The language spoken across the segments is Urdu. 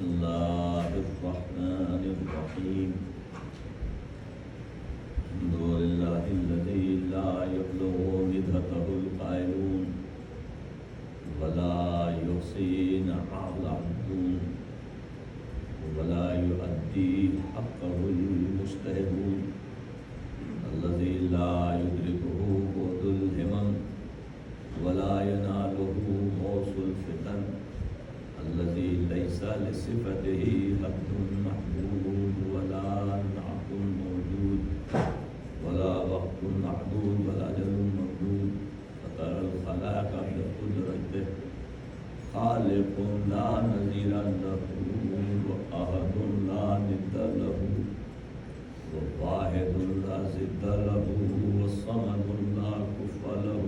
الله الرحمن الرحيم الحمد لله الذي لا يبلغ مدحته القائلون ولا يحصي نعمه العبدون ولا يؤدي حقه المجتهدون الذي لا يدركه بعد الهمم ولا يناله غوث الفتن الذي ليس لصفته حد محدود ولا نعت موجود ولا وقت معدود ولا أجل ممدود فترى الخلائق بقدرته خالق لا نظير له وأحد لا ند له وواحد لا ضد له والصمد لا كفء له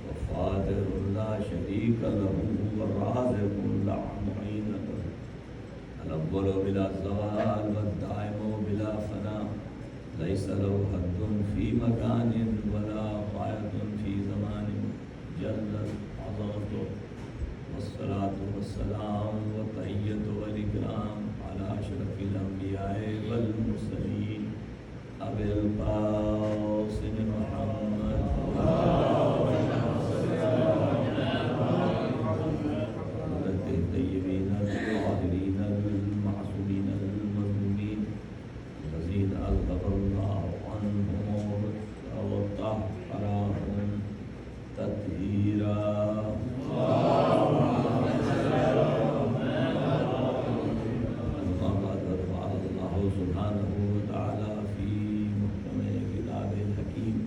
وقادر لا شريك له والرازق لا معين له الأول بلا زوال والدائم بلا فناء ليس له حد في مكان ولا غاية في زمان جلت عظمته والصلاة والسلام والتحية والإكرام على أشرف الأنبياء والمرسلين أبي القاسم محمد الطيبين الطاهرين المعصومين المظلومين الذين أذهب الله عنهم وطهرهم تطهيرا سبحانه وتعالى في محكم كتابه الحكيم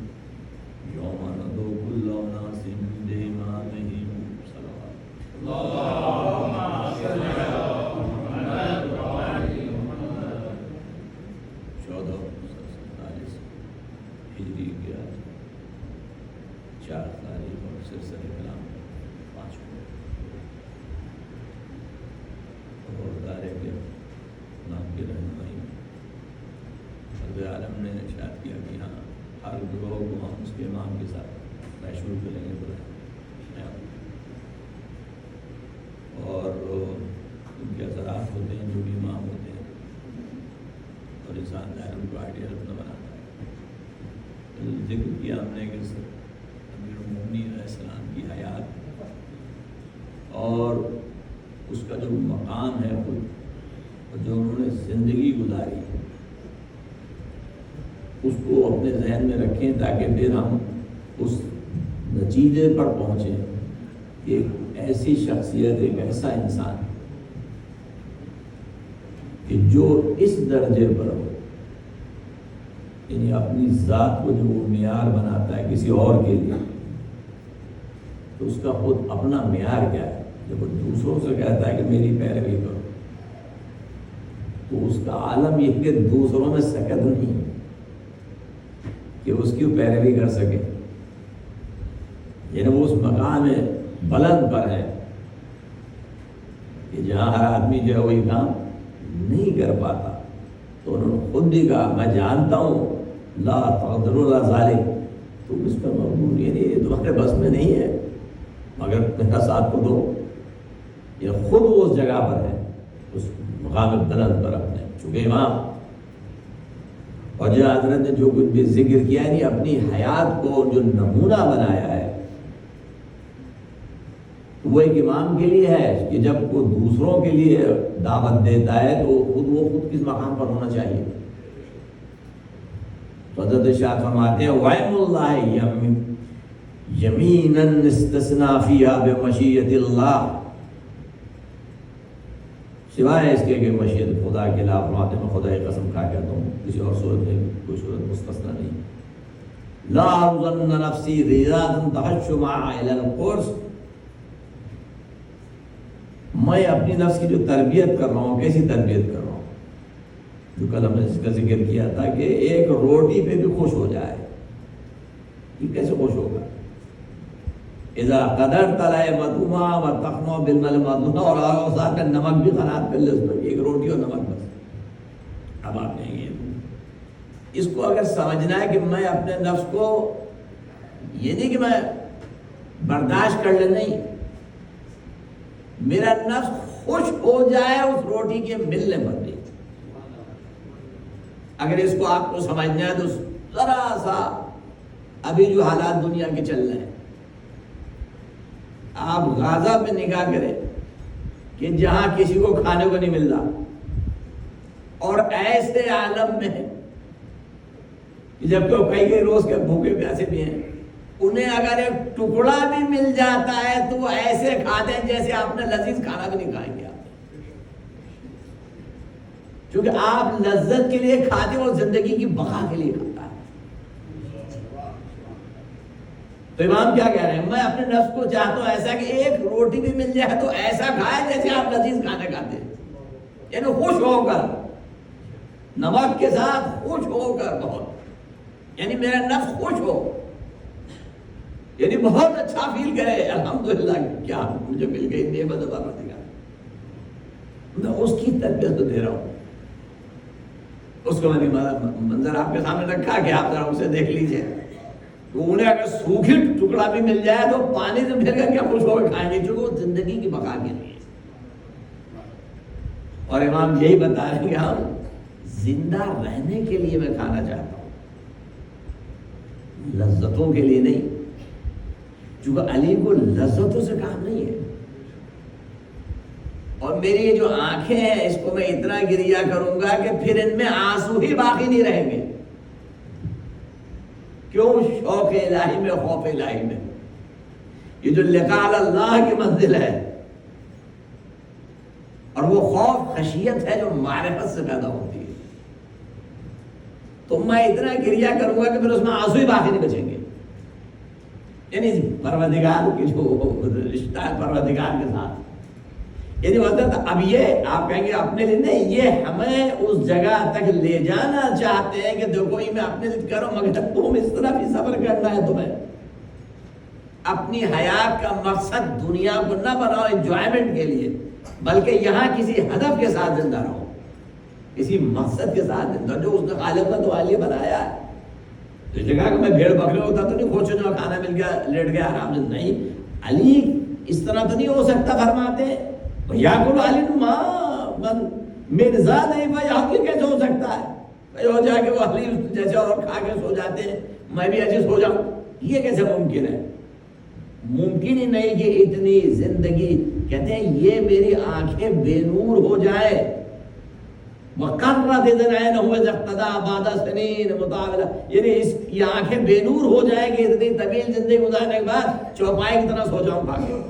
يوم ندعو كل أناس بإمامهم صلوات اللهم صل على محمد وعلى محمد 1447 ہجری کے 4 تاریخ اور سلسلہ کلام 5 اور دائرے کے نام کی رہنمائی رب عالم نے ارشاد کیا کہ ہاں ہر گروہ کو ہم اس کے امام کے ساتھ شروع کریں گے اور ان کے اثرات ہوتے ہیں جو بھی امام ہوتے ہیں اور انسان ظاہر ان کو آئیڈیل اپنا بناتا ہے. ذکر کیا ہم نے کہ امیر المومنین علیہ السلام کی حیات اور اس کا جو مقام ہے خود جو انہوں نے زندگی گزاری اس کو اپنے ذہن میں رکھیں تاکہ پھر ہم اس نتیجے پر پہنچیں کہ ایک ایسی شخصیت ایک ایسا انسان کہ جو اس درجے پر ہو یعنی اپنی ذات کو جو وہ معیار بناتا ہے کسی اور کے لیے تو اس کا خود اپنا معیار کیا ہے. جب وہ دوسروں سے کہتا ہے کہ میری پیروی کرو تو اس کا عالم یہ کہ دوسروں میں سکت نہیں کہ اس کی پیروی کر سکے. یعنی وہ اس مقام بلند پر ہے کہ جہاں ہر آدمی جو ہے وہی کام نہیں کر پاتا تو انہوں نے خود بھی کہا میں جانتا ہوں لا تقدر لا ظالم تم اس پر مقبول یعنی یہ تمہارے بس میں نہیں ہے مگر میرا ساتھ کو دو. یہ خود وہ اس جگہ پر ہے اس مقام بلند پر اپنے چونکہ امام اور جو حضرت نے جو کچھ بھی ذکر کیا ہے نہیں اپنی حیات کو جو نمونہ بنایا ہے وہ ایک امام کے لیے ہے کہ جب وہ دوسروں کے لیے دعوت دیتا ہے تو وہ خود کس مقام پر ہونا چاہیے. تو حضرت شاہ فرماتے ہیں وَعِمُ اللَّهِ يَمِينًا اسْتَثْنَى فِيهَا بِمَشِيَّةِ اللَّهِ سوائے اس کے کہ مشیت خدا کے لا فرماتے میں خدا کی قسم کھا کہتا ہوں کسی اور صورت میں کوئی صورت مستثنی نہیں. لا أظن نفسی ریاضا تحشما إلى القرص میں اپنی نفس کی جو تربیت کر رہا ہوں کیسی تربیت کر رہا ہوں جو کل ہم نے اس کا ذکر کیا تھا کہ ایک روٹی پہ بھی خوش ہو جائے یہ کیسے خوش ہوگا. اذا قدرت علی مدعوما و تخنو بالمل مدعوما اور ساتھ میں نمک بھی قناعت کر لے اس پر ایک روٹی اور نمک بس. اب آپ کہیں گے اس کو اگر سمجھنا ہے کہ میں اپنے نفس کو یہ نہیں کہ میں برداشت کر لے نہیں میرا نفس خوش ہو جائے اس روٹی کے ملنے پر بھی. اگر اس کو آپ کو سمجھنا ہے تو ذرا سا ابھی جو حالات دنیا کے چل رہے ہیں، آپ غزہ پہ نگاہ کریں کہ جہاں کسی کو کھانے کو نہیں مل رہا، اور ایسے عالم میں جب کہ کئی روز کے بھوکے پیاسے بھی ہیں، انہیں اگر ایک ٹکڑا بھی مل جاتا ہے تو وہ ایسے کھاتے ہیں جیسے آپ نے لذیذ کھانا بھی نہیں کھائیں گے. کیونکہ آپ لذت کے لیے کھاتے ہو، زندگی کی بقا کے لیے کھاتا ہے. تو امام کیا کہہ رہے ہیں؟ میں اپنے نفس کو چاہتا ہوں ایسا کہ ایک روٹی بھی مل جائے تو ایسا کھائے جیسے آپ لذیذ کھانا کھاتے ہیں، یعنی خوش ہو کر، نمک کے ساتھ خوش ہو کر، بہت، یعنی میرا نفس خوش ہو، یعنی بہت اچھا فیل کرے. الحمدللہ کیا مجھے مل گئی نعمت پروردگار. میں اس کی تربیت تو دے رہا ہوں. اس کو میں نے منظر آپ کے سامنے رکھا کہ آپ ذرا اسے دیکھ لیجئے. انہیں اگر سوکھی ٹکڑا بھی مل جائے تو پانی سے پھر کر کیا خوش ہو کے کھائیں گے، چونکہ وہ زندگی کی بقا کے لیے. اور امام یہی بتا رہے ہیں کہ ہم زندہ رہنے کے لیے میں کھانا چاہتا ہوں، لذتوں کے لیے نہیں. چونکہ علی کو لذتوں سے کام نہیں ہے. اور میری یہ جو آنکھیں ہیں اس کو میں اتنا گریا کروں گا کہ پھر ان میں آنسو ہی باقی نہیں رہیں گے. کیوں؟ شوق الہی میں، خوف الہی میں. یہ جو لقاء اللہ کی منزل ہے، اور وہ خوف خشیت ہے جو معرفت سے پیدا ہوتی ہے. تو میں اتنا گریا کروں گا کہ پھر اس میں آنسو ہی باقی نہیں بچیں گے. یعنی پروردگار کی جو رشتہ ہے پروردگار کے ساتھ، یعنی حضرت اب یہ آپ کہیں گے اپنے لیے نہیں، یہ ہمیں اس جگہ تک لے جانا چاہتے ہیں کہ دیکھو یہ میں اپنے لیے کروں، مگر تم اس طرح بھی صبر کرنا ہے. تمہیں اپنی حیات کا مقصد دنیا کو نہ بناؤ انجوائمنٹ کے لیے، بلکہ یہاں کسی ہدف کے ساتھ زندہ رہو، کسی مقصد کے ساتھ زندہ، جو اس نے خالق نے تمہارے لیے بنایا ہے. اس جگہ کہ میں بھیڑ بکرے ہوتا تو نہیں کھوچنے میں کھانا مل گیا لیٹ گیا آرام سے، نہیں. علی اس طرح تو نہیں ہو سکتا. فرماتے یا کل علی ماں مرزا نہیں بھائی، آپ یہ کیسے ہو سکتا ہے؟ ہو جائے کہ وہ علی جیسے اور کھا کے سو جاتے ہیں، میں بھی ایسے سو جاؤں، یہ کیسے ممکن ہے؟ ممکن ہی نہیں کہ اتنی زندگی، کہتے ہیں یہ میری آنکھیں بے نور ہو جائے، وَقَرَّتِ عَيْنُهُ إِذَا اقْتَدَىٰ بَعْدَ سِنِينَ مُطَاوِلَةٍ، یعنی یہ آنکھیں بے نور ہو جائیں کہ اتنی طویل زندگی گزارنے کے بعد چوپائی کی طرح سو جاؤں کھا کے.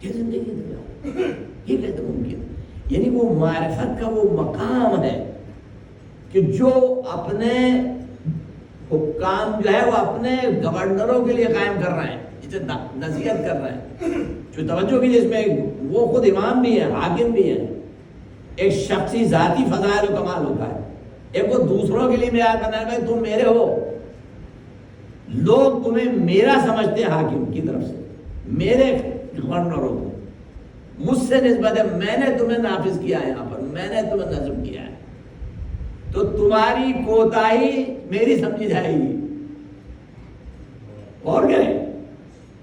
یہ زندگی یہ کیسے ممکن؟ یعنی وہ معرفت کا وہ مقام ہے کہ جو اپنے حکام جو ہے وہ اپنے گورنروں کے لیے قائم کر رہے ہیں، جسے نصیحت کر رہے ہیں، جو توجہ کی جس میں وہ خود امام بھی ہے، حاکم بھی ہے. ایک شخصی ذاتی فضائل و کمال ہوتا ہے، ایک وہ دوسروں کے لیے معیار بنا ہے، بھائی تم میرے ہو، لوگ تمہیں میرا سمجھتے ہیں حاکم کی طرف سے، میرے گورنروں کو، مجھ سے نسبت ہے، میں نے تمہیں نافذ کیا ہے، یہاں پر میں نے تمہیں نظم کیا ہے، تو تمہاری کوتاہی میری سمجھی جائے گی. اور کریں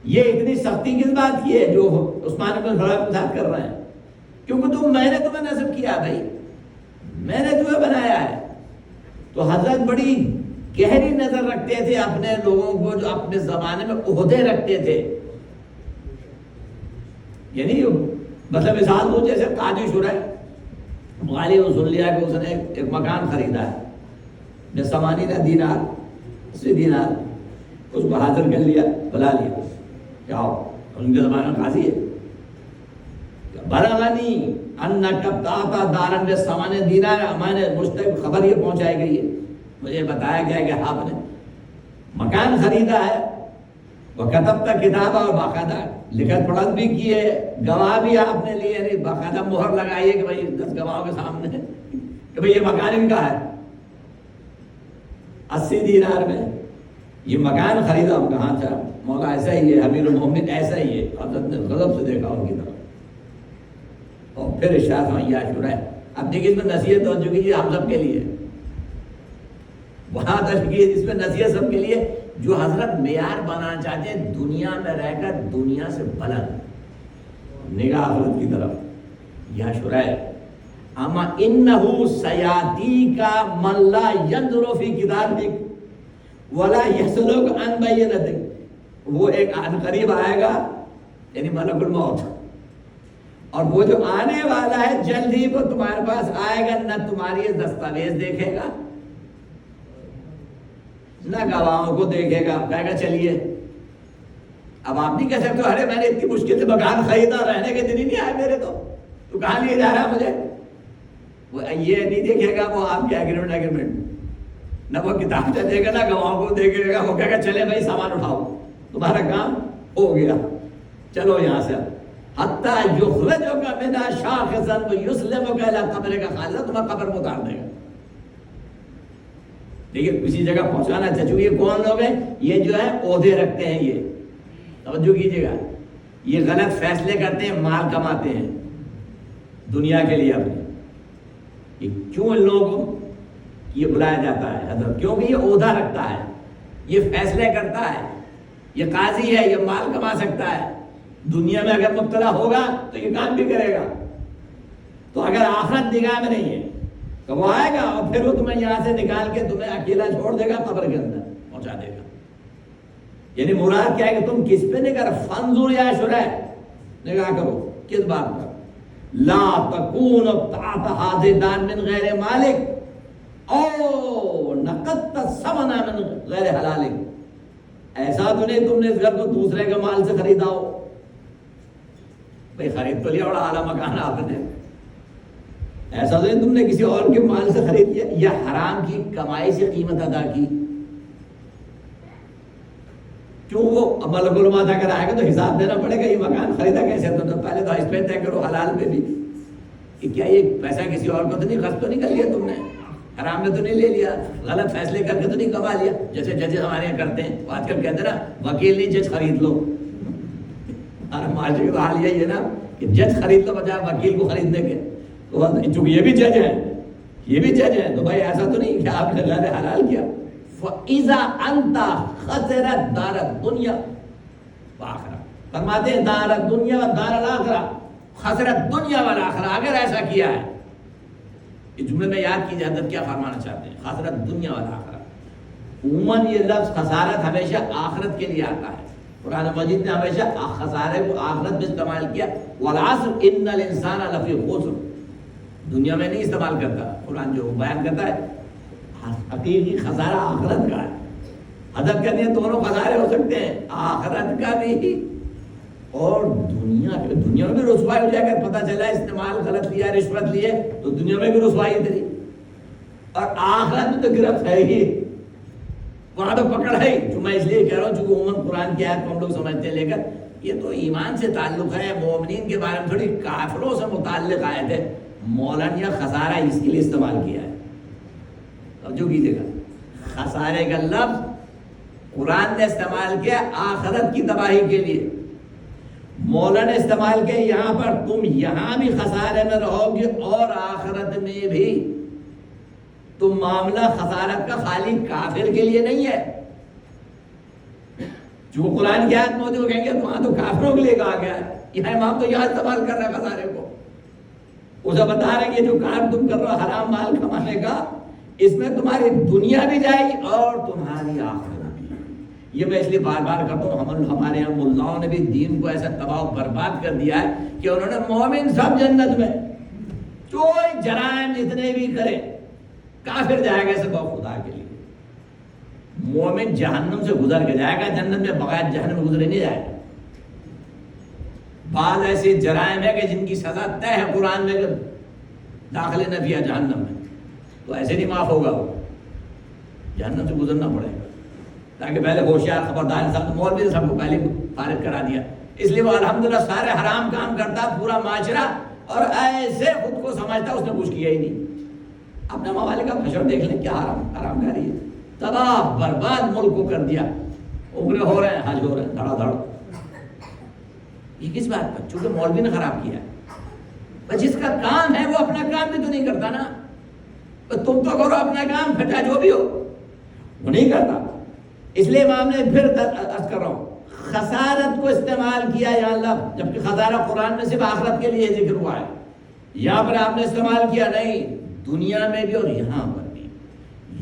یہ اتنی سختی کس بات کی ہے جو عثمان بن عفان کے ساتھ کر رہے ہیں؟ کیونکہ میں نے تمہیں نصب کیا بھائی، میں نے تمہیں بنایا ہے. تو حضرت بڑی گہری نظر رکھتے تھے اپنے لوگوں کو جو اپنے زمانے میں عہدے رکھتے تھے. یعنی مطلب مثال دو، جیسے قاضی شرح والی نے سن لیا کہ اس نے ایک مکان خریدا ہے ب80 دینار 80 دینار، اس کو حاضر کر لیا، بلا لیا کہ آؤ، ان کے زمانے میں قاضی ہے. بلغنی انک ابتعت دارا ب80 دینار، ہمارے مجھ تک خبر یہ پہنچائی گئی ہے، مجھے بتایا گیا کہ آپ نے مکان خریدا ہے، وکتبت کتاب، اور باقاعدہ لکھت پڑھت بھی کی ہے، گواہ بھی آپ نے لیے، یعنی باقاعدہ مہر لگائی ہے کہ بھائی 10 گواہوں کے سامنے کہ بھائی یہ مکان ان کا ہے. 80 دینار میں یہ مکان خریدا. ہم کہاں تھا مولا؟ ایسا ہی ہے امیر المومنین، ایسا ہی ہے. حضرت نے غضب سے دیکھا ان کی طرف، اور پھر ارشاد فرمایا یا شرح، اب دیکھیے اس میں نصیحت ہو چکی ہے ہم سب کے لیے، وہاں تک کہ اس میں نصیحت سب کے لیے جو حضرت معیار بنانا چاہتے ہیں دنیا میں رہ کر دنیا سے بلند. نگاہ آخرت کی طرف. یا شرح اما انہو سیاتی کا من لا ینظر فی کتابک ولا یسلک عن بینتک. وہ ایک آن قریب آئے گا یعنی ملک الموت, اور وہ جو آنے والا ہے جلد ہی وہ تمہارے پاس آئے گا, نہ تمہاری دستاویز دیکھے گا نہ گواہوں کو دیکھے گا, کہے گا چلیے. اب آپ نہیں کہہ سکتے ارے میں نے اتنی مشکل سے مکان خریدا, رہنے کے دن ہی نہیں آئے میرے, تو کہاں لیے جا رہا مجھے. وہ یہ نہیں دیکھے گا وہ آپ کے ایگریمنٹ, نہ وہ کتاب سے دیکھے گا نہ گواہوں کو دیکھے گا. وہ کہے گا چلے بھائی سامان اٹھاؤ, تمہارا کام ہو گیا, چلو یہاں سے. حتیٰ یخرجک منہا شاخصا ویسلمک الی قبرک خالدا, تمہیں قبر میں اتار دے گا. لیکن کسی جگہ پہنچانا چاہیے. یہ کون لوگ ہیں؟ یہ جو ہے عہدے رکھتے ہیں, یہ توجہ کیجیے گا, یہ غلط فیصلے کرتے ہیں, مال کماتے ہیں دنیا کے لیے اپنی. یہ کیوں ان لوگوں کو یہ بلایا جاتا ہے حضرت؟ کیونکہ یہ عہدہ رکھتا ہے, یہ فیصلے کرتا ہے, یہ قاضی ہے, یہ مال کما سکتا ہے. دنیا میں اگر مبتلا ہوگا تو یہ کام بھی کرے گا. تو اگر آخرت نگاہ میں نہیں ہے تو وہ آئے گا اور پھر وہ تمہیں یہاں سے نکال کے تمہیں اکیلا چھوڑ دے گا, قبر کے اندر پہنچا دے گا. یعنی مراد کیا ہے کہ تم کس پہ نگاہ, فانظر یا شرح, نگاہ کرو کس بات پر. لا تکون تحت حاضدان من غیر مالک او نقدت الثمن من غیر حلالک. ایسا تو نہیں تم نے اس گھر کو دوسرے کے مال سے خریدا ہو. بھئی خرید تو لیا بڑا اعلیٰ مکان آپ نے, ایسا تو نہیں تم نے کسی اور کے مال سے خرید لیا یا حرام کی کمائی سے قیمت ادا کی. کیوں وہ ملک الموت اگر آئے گا تو حساب دینا پڑے گا, یہ مکان خریدا کیسے, تو پہلے تو اس پہ طے کرو حلال میں بھی کہ کیا یہ پیسہ کسی اور کو تو نہیں خرچ تو نہیں کر لیا تم نے, حرام میں تو نہیں لے لیا, غلط فیصلے کر کے تو نہیں کما لیا. جیسے ججز ہمارے یہاں کرتے ہیں, آج کل کہتے ہیں نا وکیل نہیں جج خرید لو. ارے معاشرے کا حال یہی ہے نا کہ جج خرید لو بجائے وکیل کو خریدنے کے. تو چونکہ یہ بھی جج ہے, یہ بھی جج ہے, تو بھائی ایسا تو نہیں کہ آپ نے غیر حلال کیا. فَإِذَا أَنْتَ خَسِرَتْ دَارَ الدُّنْيَا وَآخِرَةَ, فرماتے ہیں دار الدنیا و دار الاخرہ, خسرت دنیا والآخرہ. اگر ایسا کیا ہے, اس جملے میں یاد کیجیے حضرت کیا فرمانا چاہتے ہیں, خسرت دنیا والآخرہ. عموماً یہ لفظ خسارت ہمیشہ آخرت کے لیے آتا ہے. قرآن مجید نے ہمیشہ خسارے کو آخرت میں استعمال کیا. وَالْعَصْرِ إِنَّ الْإِنسَانَ لَفِي خُسْرٍ, دنیا میں نہیں استعمال کرتا. قرآن جو بیان کرتا ہے حقیقی خسارہ آخرت کا ہے. حضرت کہتے ہیں دونوں خسارے ہو سکتے ہیں, آخرت کا بھی اور دنیا میں بھی رسوائی ہو جائے. اگر پتہ چلا استعمال غلط لیا, رشوت لیے, تو دنیا میں بھی رسوائی تیری, اور آخرت میں تو گرفت ہے ہی, وہاں تو پکڑ ہے. جو میں اس لیے کہہ رہا ہوں چونکہ عموماً قرآن کی آیت کو ہم لوگ سمجھتے ہیں, لیکن یہ تو ایمان سے تعلق ہے, مومنین کے بارے میں تھوڑی کافروں سے متعلق آیت ہے. مولانا یہ خسارہ اس کے لیے استعمال کیا ہے. جو کیجیے گا, خسارے کا لفظ قرآن نے استعمال کیا آخرت کی تباہی کے لیے. مولا نے استعمال کیا یہاں پر تم یہاں بھی خسارے میں رہو گے اور آخرت میں بھی. تو معاملہ خسارت کا خالی کافر کے لیے نہیں ہے. جو قرآن کی آیت موجود کہیں گے تو وہاں تو کافروں کے لیے کہا گیا ہے. یہاں امام تو یہاں استعمال کر رہا ہے خسارے کو. اسے بتا رہے کہ جو کام تم کر رہے ہو حرام مال کمانے کا, اس میں تمہاری دنیا بھی جائے گی اور تمہاری آخرت بھی. یہ میں اس لیے بار بار کرتا ہوں, ہمارے یہاں ملاؤں نے بھی دین کو ایسا تباہ و برباد کر دیا ہے کہ انہوں نے مومن سب جنت میں, کوئی جرائم جتنے بھی کرے, کافر جائے گا سب خدا کے لیے. مومن جہنم سے گزر کے جائے گا, جنت میں بغیر جہنم میں گزرے نہیں جائے گا. بعض ایسے جرائم ہے کہ جن کی سزا طے ہے قرآن میں کہ داخل نہ کیا جہنم میں, تو ایسے نہیں معاف ہوگا, وہ جہنم سے گزرنا پڑے گا. تاکہ پہلے ہوشیار خبردار انسان, مولوی نے سب کو پہلے فارغ کرا دیا, اس لیے وہ الحمدللہ سارے حرام کام کرتا پورا معاشرہ, اور ایسے خود کو سمجھتا اس نے کچھ کیا ہی نہیں. اپنے ممالک کا بھشر دیکھ لیں, کیا حرام کاری ہے, تباہ برباد ملک کو کر دیا. عمرے ہو رہے ہیں, حج ہو رہے ہیں دھڑا دھڑ. یہ کس بات پر؟ چونکہ مولوی نے خراب کیا. جس کا کام ہے وہ اپنا کام بھی تو نہیں کرتا نا. تم تو کرو اپنا کام, پھٹا جو بھی ہو, وہ نہیں کرتا. اس لیے امام نے پھر عرض کر رہا ہوں, خسارت کو استعمال کیا یہاں لفظ، جبکہ خسارہ قرآن میں صرف آخرت کے لیے ذکر ہوا ہے، یہاں پر آپ نے استعمال کیا نہیں، دنیا میں بھی اور یہاں پر بھی،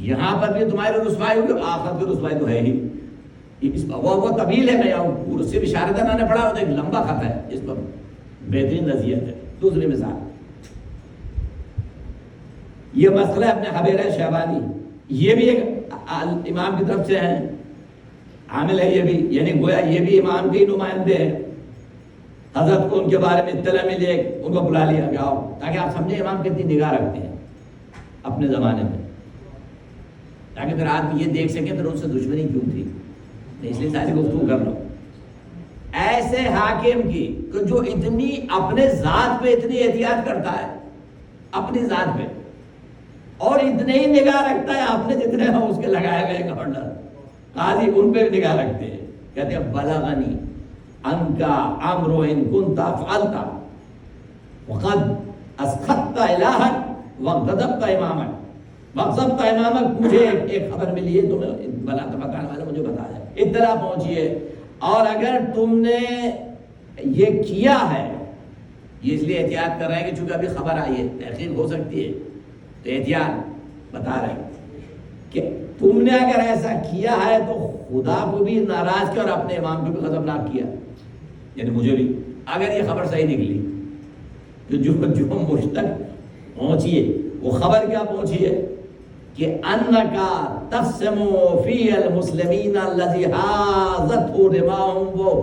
یہاں پر بھی تمہاری رسوائی ہوگی، آخرت کی رسوائی تو ہے ہی، وہ طویل ہے، میں اس سے اشارت میں نے پڑھا، ایک لمبا خط ہے، اس پر بہترین نصیحت ہے۔ دوسری مثال، یہ مسئلہ اپنے حبیرہ شہبانی، یہ بھی ایک امام کی طرف سے ہے، عامل ہے یہ بھی، یعنی گویا یہ بھی امام کے نمائندے ہیں، حضرت کو ان کے بارے میں اطلاع ملی، ان کو بلا لیا کہ آؤ، تاکہ آپ سمجھیں امام کتنی نگاہ رکھتے ہیں اپنے زمانے میں، تاکہ پھر آپ یہ دیکھ سکیں پھر ان سے دشمنی کیوں تھی، اس لیے ساری گفتگو کر لو۔ ایسے حاکم کی کہ جو اتنی اپنے ذات پہ اتنی احتیاط کرتا ہے، اپنی ذات پہ، اور اتنے ہی نگاہ رکھتا ہے اپنے جتنے ہیں اس کے لگائے ہوئے گورنر قاضی، ان پہ بھی نگاہ رکھتے ہیں، کہتے ہیں بلغنی انکا امرو ان کنتا فعلتا وقد اسخطت الہا وغضبت امامک، مقصد امامک، مجھے ایک خبر ملی ہے، تمہیں بلا بتانے والے مجھے بتایا، اطلاع پہنچی ہے، اور اگر تم نے یہ کیا ہے، یہ اس لیے احتیاط کر رہے ہیں کہ چونکہ ابھی خبر آئی ہے، تحقیق ہو سکتی ہے، تو احتیاط بتا رہے ہیں کہ تم نے اگر ایسا کیا ہے تو خدا کو بھی ناراض کیا اور اپنے امام کو بھی غضبناک کیا، یعنی مجھے بھی، اگر یہ خبر صحیح نکلی تو جو مجھ تک پہنچی ہے وہ خبر کیا پہنچی ہے کہ انکا تقسم فی المسلمین الذی حازت دماؤہم و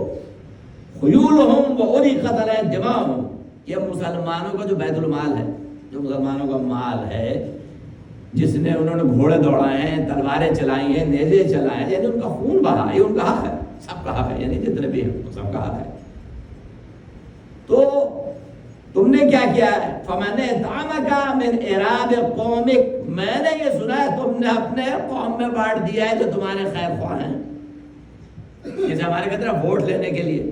خیولہم و اریقت علیہ دماؤہم، کہ مسلمانوں کا جو بیت المال ہے، جو مسلمانوں کا مال ہے، جس نے انہوں نے گھوڑے دوڑائے ہیں، تلواریں چلائی ہیں، نیزے چلائے ہیں، یعنی ان کا خون بہا، یہ ان کا حق ہے، سب کا حق ہے، یعنی جتنے بھی ہیں سب کا حق ہے، تو تم نے کیا کیا ہے؟ فَمَنِ اطْعَمَكَ مِنْ إِرَابِ قَوْمِكَ، میں نے یہ سنا ہے تم نے اپنے قوم میں بانٹ دیا ہے جو تمہارے خیر خواہ ہیں، جیسے ہمارے کہتے ہیں ووٹ لینے کے لیے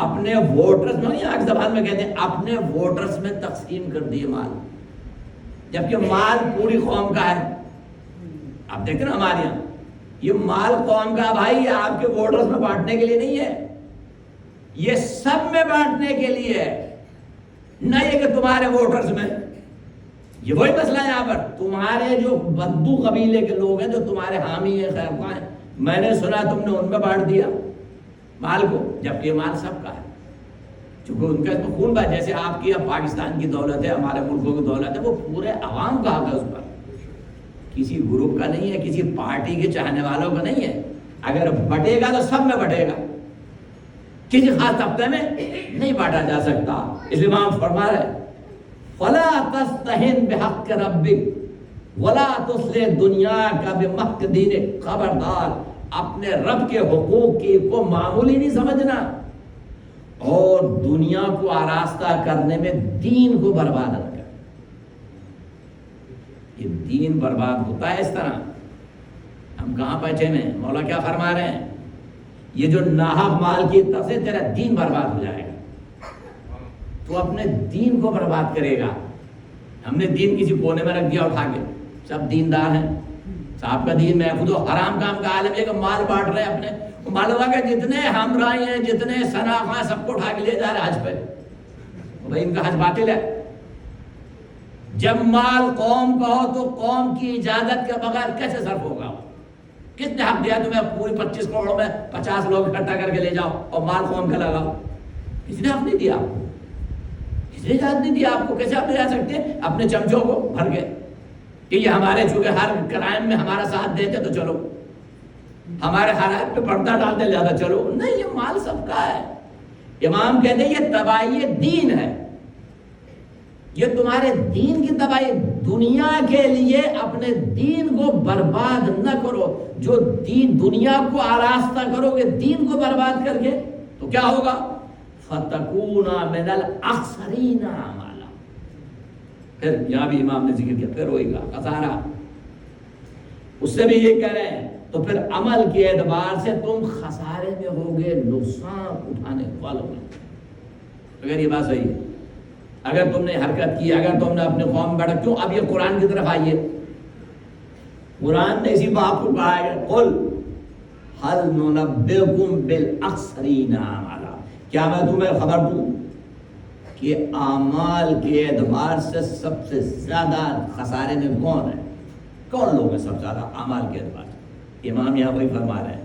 اپنے ووٹرز میں، یہاں کی زبان میں کہتے ہیں اپنے ووٹرز میں تقسیم کر دیے مال، جبکہ مال پوری قوم کا ہے۔ آپ دیکھتے ہیں نا ہمارے یہاں یہ مال قوم کا بھائی، یہ آپ کے ووٹرز میں بانٹنے کے لیے نہیں ہے، یہ سب میں بانٹنے کے لیے ہے، نہ یہ کہ تمہارے ووٹرز میں۔ یہ وہی مسئلہ ہے یہاں پر، تمہارے جو بدو قبیلے کے لوگ ہیں جو تمہارے حامی ہیں، خیر خواہ ہیں، میں نے سنا تم نے ان میں بانٹ دیا مال کو، جبکہ مال سب کا ہے، چونکہ ان کا تو خون بہا، جیسے آپ کی اب پاکستان کی دولت ہے، ہمارے ملکوں کی دولت ہے، وہ پورے عوام کا حق ہے، اس پر کسی گروپ کا نہیں ہے، کسی پارٹی کے چاہنے والوں کا نہیں ہے، اگر بٹے گا تو سب میں بٹے گا، کسی خاص طبقے میں نہیں بانٹا جا سکتا۔ اس لیے امام فرما رہے فَلَا تَسْتَهِنْ بِحَقِّ رَبِّكَ وَلَا تُسْلِحْ دُنْيَاكَ بِمَحْقِ دِينِكَ، خبردار اپنے رب کے حقوق کی کو معمولی نہیں سمجھنا اور دنیا کو آراستہ کرنے میں دین کو برباد نہ کر۔ یہ دین برباد ہوتا ہے اس طرح، ہم کہاں پہنچے ہیں؟ مولا کیا فرما رہے ہیں؟ یہ جو ناحق مال کی طرف سے تیرا دین برباد ہو جائے گا، تو اپنے دین کو برباد کرے گا۔ ہم نے دین کسی کونے میں رکھ دیا اٹھا کے، سب دیندار ہیں، صاحب کا دین محفوظ ہو، حرام کام کا عالم ہے کہ مال بانٹ رہے ہیں اپنے، معلوم ہے کہ جتنے ہمراہی ہیں، جتنے شناخت ہیں، سب کو اٹھا کے لے جا رہے حج پہ، بھائی ان کا حج باطل ہے۔ جب مال قوم کا ہو تو قوم کی اجازت کے بغیر کیسے صرف ہوگا؟ کس نے حق دیا تمہیں پوری 25 کروڑوں میں 50 لوگ اکٹھا کر کے لے جاؤ اور مال قوم کا لگاؤ؟ کسی نے حق نہیں دیا آپ کو، کسی نے اجازت نہیں دیا آپ کو، کیسے آپ لے جا سکتے ہیں اپنے چمچوں کو بھر کے کہ یہ ہمارے چونکہ ہر کرائم میں ہمارا ساتھ دیتے تو چلو، ہمارے حالات پہ پردہ ڈالتے زیادہ چلو، نہیں، یہ مال سب کا ہے۔ امام کہتے ہیں یہ تباہی دین ہے، یہ تمہارے دین کی تباہی، دنیا کے لیے اپنے دین کو برباد نہ کرو، جو دین دنیا کو آراستہ کرو گے دین کو برباد کر کے تو کیا ہوگا؟ فَتَكُونَ مِنَ الْأَخْسَرِينَ عَمَالًا، پھر یہاں بھی امام نے ذکر کیا، پھر ہوئے گا خسارہ، اس سے بھی یہ کہہ رہے ہیں تو پھر عمل کے اعتبار سے تم خسارے میں ہوگے، نقصان اٹھانے والوں میں۔ اگر یہ بات صحیح ہے، اگر تم نے حرکت کی، اگر تم نے اپنے قوم میں بیٹھا، کیوں؟ اب یہ قرآن کی طرف آئیے، قرآن نے اسی بات کو کہا ہے قل حل ننبئکم بالاخسرین اعمالا، کیا میں تمہیں خبر دوں کہ اعمال کے اعتبار سے سب سے زیادہ خسارے میں کون ہے؟ کون لوگ ہیں سب سے زیادہ اعمال کے اعتبار سے؟ امام یہاں وہی فرما رہے ہیں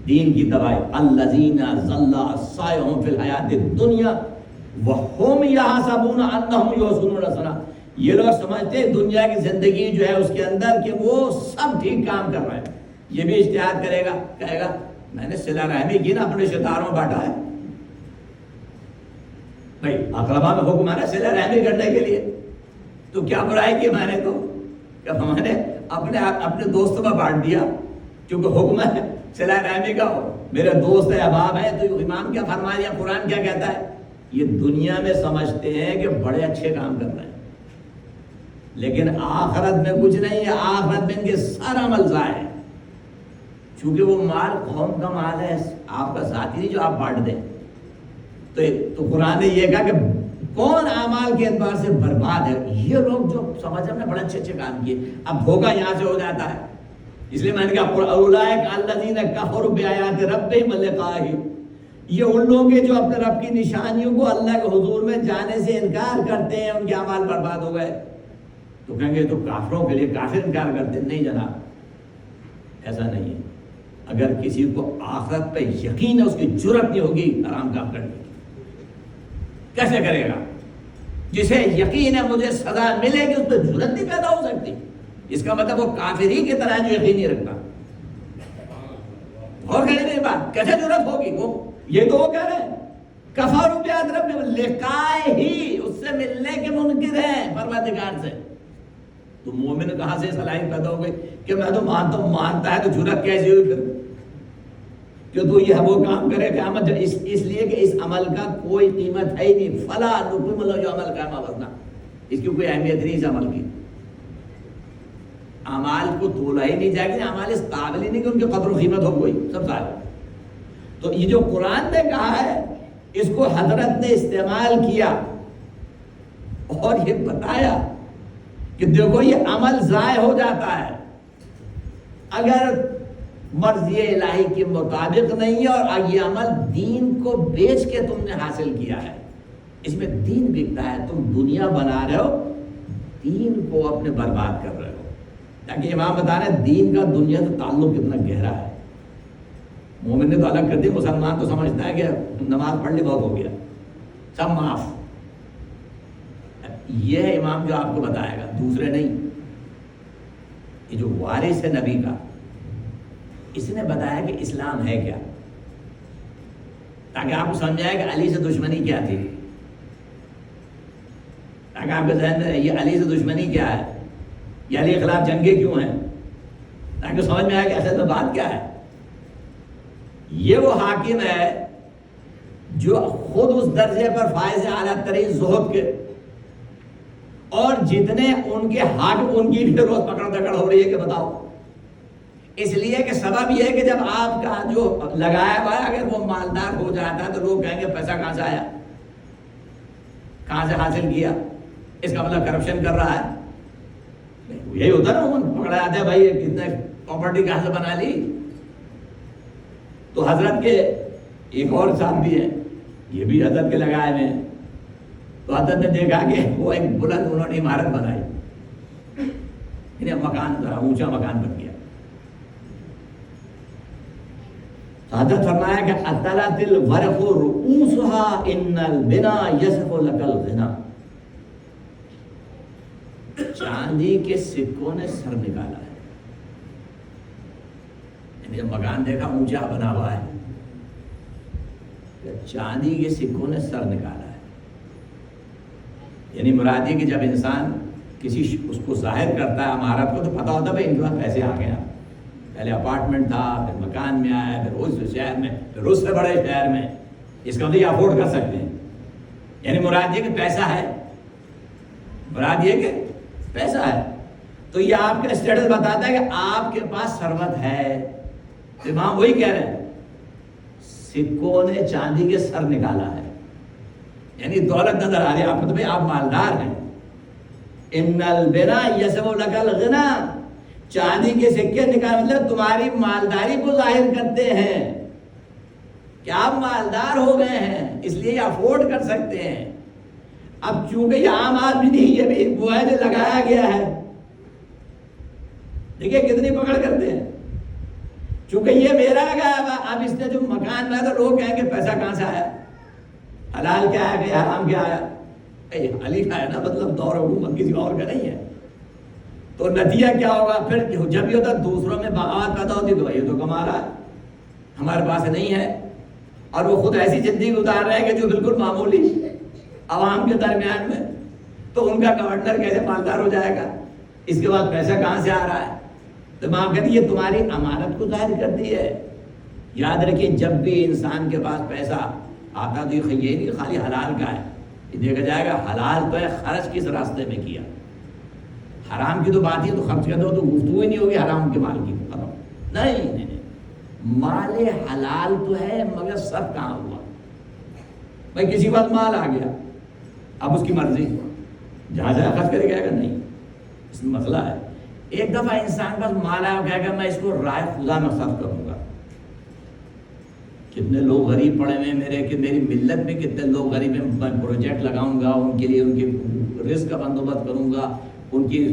دین کی دوائی، الذین ضل سعیہم فی الحیاۃ الدنیا وہم یحسبون انہم یحسنون صنعا، یہ لوگ سمجھتے ہیں دنیا کی زندگی جو ہے اس کے اندر کہ وہ سب ٹھیک کام کر رہے ہیں. یہ بھی اجتہاد کرے گا، کہے گا میں نے صلہ رحمی کی نا، اپنے رشتے داروں میں بانٹا ہے. بھائی اقربا میں حکم ہے نا صلہ رحمی کرنے کے لیے، تو کیا برائی کی میں نے؟ تو کہ میں نے اپنے دوستوں میں بانٹ دیا کیونکہ حکم ہے صلہ رحمی کا، میرے دوست ہے احباب ہیں. تو امام کیا فرما دیا، قرآن کیا کہتا ہے؟ یہ دنیا میں سمجھتے ہیں کہ بڑے اچھے کام کر رہے ہیں، لیکن آخرت میں کچھ نہیں ہے. آخرت میں ان کے سارا عمل ضائع ہے، چونکہ وہ مال قوم کا مال ہے، آپ کا ذاتی نہیں جو آپ بانٹ دیں. تو قرآن نے یہ کہا کہ کون اعمال کے اعتبار سے برباد ہے؟ یہ لوگ جو سمجھ ہم نے بڑے اچھے کام کیے. اب دھوکہ یہاں سے ہو جاتا ہے، اس لیے میں نے کہا اولئک الذین کفروا بآیات ربہم ولقائہ، یہ ان لوگ ہیں جو اپنے رب کی نشانیوں کو اللہ کے حضور میں جانے سے انکار کرتے ہیں، ان کے اعمال برباد ہو گئے. تو کہیں گے تو کافروں کے لیے کافر انکار کرتے ہیں. نہیں جناب، ایسا نہیں ہے. اگر کسی کو آخرت پہ یقین ہے، اس کی جرأت نہیں ہوگی حرام کام کرنے کی. کیسے کرے گا؟ جسے یقین ہے مجھے سزا ملے گی، اس پہ جرأت نہیں پیدا ہو سکتی. اس کا مطلب وہ کافر ہی کی طرح جو یقین نہیں رکھتا. اور کہنے نہیں بات کیسے جرأت ہوگی؟ وہ یہ تو وہ کہہ رہے ہیں کفروا بآیات ربہم لقائہ، اس سے ملنے کے منکر ہیں پروردگار سے. تو مومن کہاں سے صلاحیت پیدا ہو گئی کہ میں تو مانتا ہوں، مانتا ہے تو جرأت کیسی ہوئی پھر کہ تو یہ وہ کام کرے قیامت؟ اس لیے کہ اس عمل کا کوئی قیمت ہے ہی نہیں. فلا نقیم له جو عمل کا وزنا، اس کی کوئی اہمیت نہیں اس عمل کی. اعمال کو تولا ہی نہیں جائے گا، اعمال اس قابل ہی نہیں کہ ان کی قدر و قیمت ہو کوئی، سب ظاہر. تو یہ جو قرآن نے کہا ہے اس کو حضرت نے استعمال کیا اور یہ بتایا کہ دیکھو یہ عمل ضائع ہو جاتا ہے اگر مرضی الہی کے مطابق نہیں ہے، اور یہ عمل دین کو بیچ کے تم نے حاصل کیا ہے. اس میں دین بکتا ہے، تم دنیا بنا رہے ہو، دین کو اپنے برباد کر رہے ہو. تاکہ امام بتا رہے ہیں دین کا دنیا سے تعلق کتنا گہرا ہے. مومن نے تو الگ کر دی، مسلمان تو سمجھتا ہے کہ نماز پڑھ لی بہت ہو گیا، سب معاف. یہ ہے امام جو آپ کو بتائے گا، دوسرے نہیں. یہ جو وارث ہے نبی کا، اس نے بتایا کہ اسلام ہے کیا، تاکہ آپ کو سمجھائے کہ علی سے دشمنی کیا تھی، تاکہ آپ کے ذہن میں یہ علی سے دشمنی کیا ہے، یہ علی کے خلاف جنگیں کیوں ہیں، تاکہ سمجھ میں آئے کہ اصل میں بات کیا ہے. یہ وہ حاکم ہے جو خود اس درجے پر فائز اعلیٰ ترین زہد کے، اور جتنے ان کے حاکم ان کی بھی روز پکڑ دکڑ ہو رہی ہے کہ بتاؤ. اس لیے کہ سبب یہ ہے کہ جب آپ کا جو لگایا ہوا ہے اگر وہ مالدار ہو جاتا ہے تو لوگ کہیں گے پیسہ کہاں سے آیا، کہاں سے حاصل کیا، اس کا مطلب کرپشن کر رہا ہے. یہی ہوتا نا، پکڑا جاتا ہے بھائی کتنے پراپرٹی کہاں سے بنا لی. تو حضرت کے ایک اور صاحب بھی ہیں، یہ بھی حضرت کے لگائے ہوئے ہیں. تو حضرت نے دیکھا کہ وہ ایک بلند انہوں نے عمارت بنائی، انہیں مکان ذرا اونچا مکان بن گیا. حضرت فرمایا کہ اطلعت الورق رؤوسها ان البنا یصف لك الغنا، چاندی کے سکوں نے سر نکالا ہے. یعنی جب مکان دیکھا اونچا بنا ہوا ہے، چاندی کے سکوں نے سر نکالا ہے. یعنی مراد یہ کہ جب انسان کسی اس کو ظاہر کرتا ہے عمارت کو، تو پتہ ہوتا ہے بھائی ان کے پاس پیسے آ گئے. پہلے اپارٹمنٹ تھا، پھر مکان میں آیا، پھر اس شہر میں، پھر اس سے بڑے شہر میں. اس کا مطلب یہ افورڈ کر سکتے ہیں. یعنی مراد یہ کہ پیسہ ہے، مراد یہ کہ پیسہ ہے. تو یہ آپ کا اسٹیٹس بتاتا ہے کہ آپ کے پاس ثروت ہے. امام وہی کہہ رہے ہیں سکوں نے چاندی کے سر نکالا ہے، یعنی دولت نظر آ رہی ہے آپ کو، تو بھائی آپ مالدار ہیں. ان البنا یصف لك الغنا، چاندی کے سکے نکال مطلب تمہاری مالداری کو ظاہر کرتے ہیں کہ آپ مالدار ہو گئے ہیں، اس لیے یہ افورڈ کر سکتے ہیں۔ اب چونکہ یہ عام آدمی نہیں، یہ بھی وہ ہے جو لگایا گیا ہے، دیکھیے کتنی پکڑ کرتے ہیں، چونکہ یہ میرا لگایا، اب اس نے جو مکان میں تو لوگ کہیں گے پیسہ کہاں سے آیا، حلال کیا ہے کہ حرام کیا آیا، علی کا ہے نا، مطلب دور حکومت کسی اور کا نہیں ہے۔ تو نتیجہ کیا ہوگا پھر، جب یہ ہوتا دوسروں میں بغاوت پیدا ہوتی تو یہ تو کما رہا ہے، ہمارے پاس نہیں ہے، اور وہ خود ایسی زندگی گزار رہے ہیں کہ جو بالکل معمولی عوام کے درمیان میں، تو ان کا گورنر کیسے مالدار ہو جائے گا، اس کے بعد پیسہ کہاں سے آ رہا ہے؟ تو ماں کہتی ہے تمہاری امانت کو ظاہر کرتی ہے۔ یاد رکھیے جب بھی انسان کے پاس پیسہ آتا تو یہ نہیں خالی حلال کا ہے، یہ دیکھا جائے گا حلال تو ہے، خرچ کس راستے میں کیا، حرام کی تو بات ہی تو خرچ کر دو تو گفتگو ہی نہیں ہوگی حرام کے مال کی، نہیں، مال حلال تو ہے مگر سب کہاں ہوا، بھائی کسی وقت مال آ گیا، اب اس کی مرضی جہاں جہاں خرچ کرے گا نہیں، اس میں مسئلہ ہے۔ ایک دفعہ انسان کا مال آیا کہے گا میں اس کو رائے خدا میں صرف کروں گا۔ کتنے لوگ غریب پڑے ہوئے میرے کہ میری ملت میں کتنے لوگ غریب ہیں، میں پروجیکٹ لگاؤں گا ان کے لیے، ان کے رزق کا بندوبست کروں گا، ان کی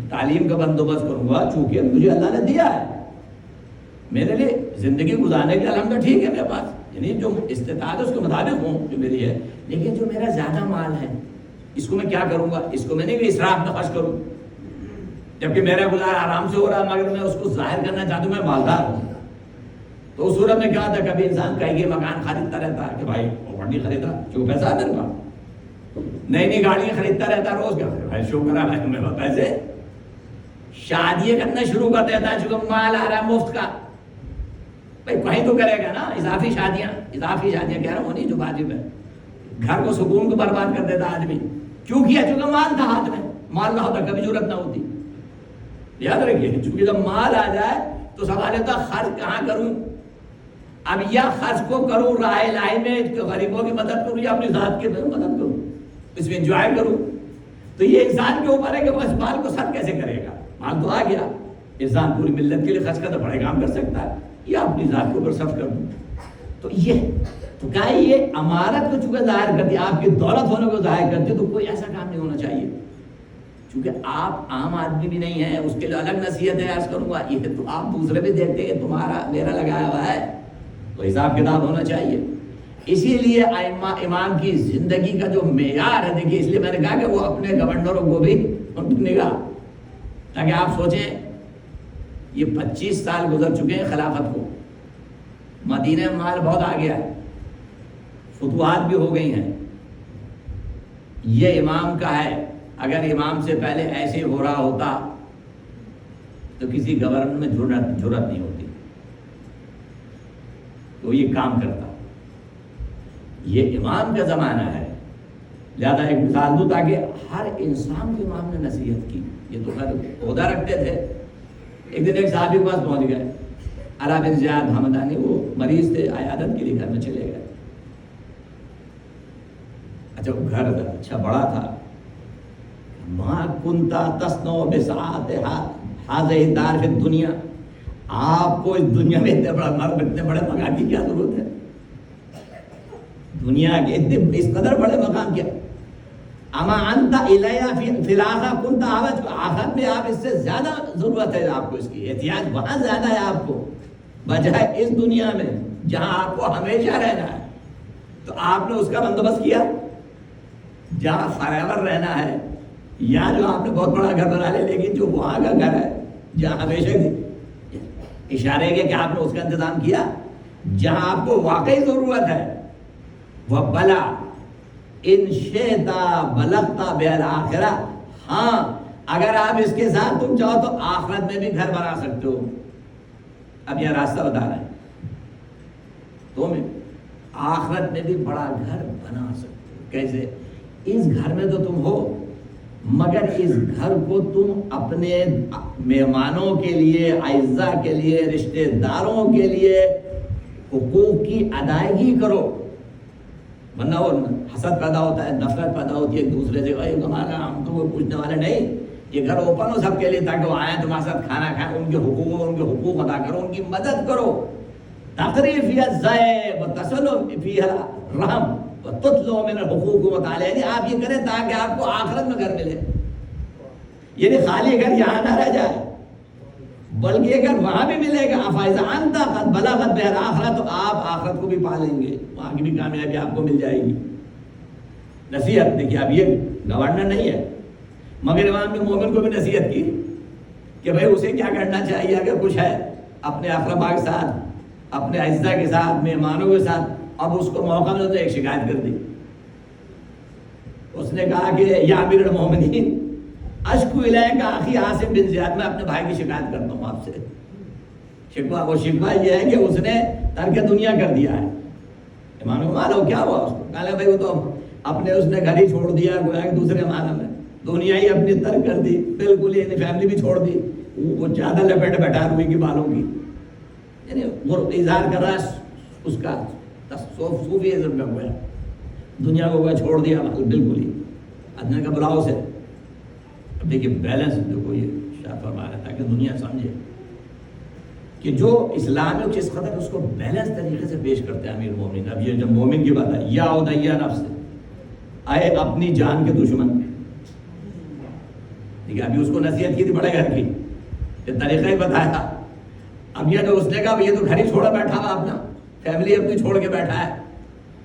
تعلیم کا بندوبست کروں گا، چونکہ مجھے اللہ نے دیا ہے میرے لیے زندگی گزارنے کے الحمد ٹھیک ہے میرے پاس، یعنی جو استطاعت ہے اس کے مطابق ہوں جو میری ہے، لیکن جو میرا زیادہ مال ہے اس کو میں کیا کروں گا، اس کو میں نہیں کہ اسراف میں خرچ کروں، جبکہ میرا گزار آرام سے ہو رہا ہے مگر میں اس کو ظاہر کرنا چاہتا ہوں میں مالدار ہوں۔ تو اس صورت میں کیا ہوتا ہے، کبھی انسان کہیں گے مکان خریدتا رہتا ہے کہ بھائی پراپرٹی خریدا جو پیسہ ہے میرے پاس، نئی گاڑیاں خریدتا رہتا ہے روز، کیا بھائی شو کرا بھائی میرے پاس پیسے، شادیاں کرنا شروع کر دیتا ہے چونکہ مال آ رہا ہے مفت کا، بھائی کہیں تو کرے گا نا، اضافی شادیاں کہہ رہا ہوں نہیں جو واجب ہے، گھر کو سکون کو برباد کر دیتا آدمی، کیوں کیا؟ چونکہ مال تھا ہاتھ میں، مال نہ ہوتا کبھی ضرورت نہ ہوتی۔ یاد رکھیے چونکہ جب مال آ جائے تو سوال ہوتا خرچ کہاں کروں، اب یا خرچ کو کروں راہ الہی میں غریبوں کی مدد کروں یا اپنی ذات کی مدد کروں، اس میں انجوائے کروں، تو یہ انسان کے اوپر ہے کہ وہ اس مال کو صرف کیسے کرے گا۔ مال تو آ گیا، انسان پوری ملت کے لیے خرچ کرتا بڑے کام کر سکتا ہے یا اپنی ذات کے اوپر صرف کر دوں، تو کیا یہ امانت کو چونکہ ظاہر کرتی ہے، آپ کی دولت ہونے کو ظاہر کرتی ہے، تو کوئی ایسا کام نہیں ہونا چاہیے، چونکہ آپ عام آدمی بھی نہیں ہیں، اس کے لیے الگ نصیحت ہے عرض کروں گا، یہ تو آپ دوسرے بھی دیکھتے ہیں تمہارا میرا لگایا ہوا ہے تو حساب کتاب ہونا چاہیے۔ اسی لیے امام کی زندگی کا جو معیار ہے، دیکھیے اس لیے میں نے کہا کہ وہ اپنے گورنروں کو بھی نگاہ، تاکہ آپ سوچیں یہ 25 سال گزر چکے ہیں خلافت کو، مدینہ میں مال بہت آ گیا ہے، فتوحات بھی ہو گئی ہیں، یہ امام کا ہے، اگر امام سے پہلے ایسے ہو رہا ہوتا تو کسی گورنر میں جرأت نہیں ہوتی تو یہ کام کرتا، یہ امام کا زمانہ ہے، لہذا ایک مثال دوں تاکہ ہر انسان کو امام نے نصیحت کی، یہ تو خیر عہدہ رکھتے تھے۔ ایک دن ایک صحابی کے پاس پہنچ گئے، علا بن زیاد حمدانی، وہ مریض تھے، عیادت کے لیے گھر میں چلے گئے، اچھا وہ گھر اچھا بڑا تھا، ماں کنتا تسنو بساعت حاضر دار فی الدنیا، آپ کو اس دنیا میں اتنے بڑے مکان کی کیا ضرورت ہے، دنیا کے اس قدر بڑے مقام کیا، اما انت الیہ فی الاخرہ کنت احوج، آخرت میں آپ اس سے زیادہ ضرورت ہے آپ کو، اس کی احتیاج وہاں زیادہ ہے آپ کو بجائے اس دنیا میں جہاں آپ کو ہمیشہ رہنا ہے، تو آپ نے اس کا بندوبست کیا جہاں فوrever رہنا ہے، یا جو آپ نے بہت بڑا گھر بنا لیا لیکن جو وہاں کا گھر ہے جہاں ہمیشہ اشارے کے کہ آپ نے اس کا انتظام کیا جہاں آپ کو واقعی ضرورت ہے۔ وہ بلا ان شئتا بلغتا بالآخرہ، ہاں اگر آپ اس کے ساتھ تم چاہو تو آخرت میں بھی گھر بنا سکتے ہو، اب یہ راستہ بتا رہے ہیں، تم آخرت میں بھی بڑا گھر بنا سکتے ہو، کیسے؟ اس گھر میں تو تم ہو مگر اس گھر کو تم اپنے مہمانوں کے لیے، اعزاء کے لیے، رشتہ داروں کے لیے حقوق کی ادائیگی کرو، ورنہ وہ حسد پیدا ہوتا ہے، نفرت پیدا ہوتی ہے ایک دوسرے سے، ہمارا ہم تو وہ پوچھنے والے نہیں، یہ گھر اوپن ہو سب کے لیے تاکہ وہ آئیں تمہارے ساتھ کھانا کھائیں، ان کے حقوق ادا کرو، ان کی مدد کرو. تقریب فیہا الزائب وتصلو فیہا رحم وتطلو من الحقوق وتعالی، یعنی آپ یہ کریں تاکہ آپ کو آخرت میں گھر ملے. یعنی خالی گھر یہاں نہ رہ جائے بلکہ یہ گھر وہاں بھی ملے گا. فَإِذَا أَنْتَ قَدْ بَلَغَتْ بِهَا الْآخِرَةُ، تو آپ آخرت کو بھی پا لیں گے، وہاں کی بھی کامیابی آپ کو مل جائے گی. نصیحت دیکھیے، اب یہ گورنر نہیں ہے مگر امام نے مومن کو بھی نصیحت کی کہ بھائی اسے کیا کرنا چاہیے اگر کچھ ہے اپنے اقربا کے ساتھ، اپنے اعزاء کے ساتھ، مہمانوں کے ساتھ. اب اس کو موقع ملا تو ایک شکایت کر دی. اس نے کہا کہ یا امیر المومنین اشکو الیک اخی عاصم بن زیاد، میں اپنے بھائی کی شکایت کرتا ہوں آپ سے. شکوہ یہ ہے کہ اس نے ترک دنیا کر دیا ہے. امام کو معلوم کیا ہوا، اس کو کہا بھائی وہ تو اپنے اس نے گھر ہی چھوڑ دیا، گویا کہ دوسرے معنی میں دنیا ہی اپنی ترک کر دی بالکل، یعنی فیملی بھی چھوڑ دی. وہ زیادہ لپیٹ بیٹھا روئی کی بالوں کی، یعنی وہ اظہار کر رہا ہے اس کا صوفیزم کا، گویا دنیا کو گویا چھوڑ دیا بالکل ہی. ادنا کا بلاؤ سے. اب دیکھیے بیلنس دیکھو، یہ شاہ فرما رہا تاکہ دنیا سمجھے کہ جو اسلام ہے کس قدر اس کو بیلنس طریقے سے پیش کرتے ہیں امیر مومنین. اب یہ جب مومن کی بات ہے، یا عدیہ نفس، آئے اپنی جان کے دشمن. ٹھیک ہے، ابھی اس کو نصیحت کی تھی بڑے گھر کی، یہ طریقہ ہی بتایا. اب یہ تو اس نے کہا یہ تو گھر ہی چھوڑا بیٹھا ہوا، اپنا فیملی اپنی چھوڑ کے بیٹھا ہے،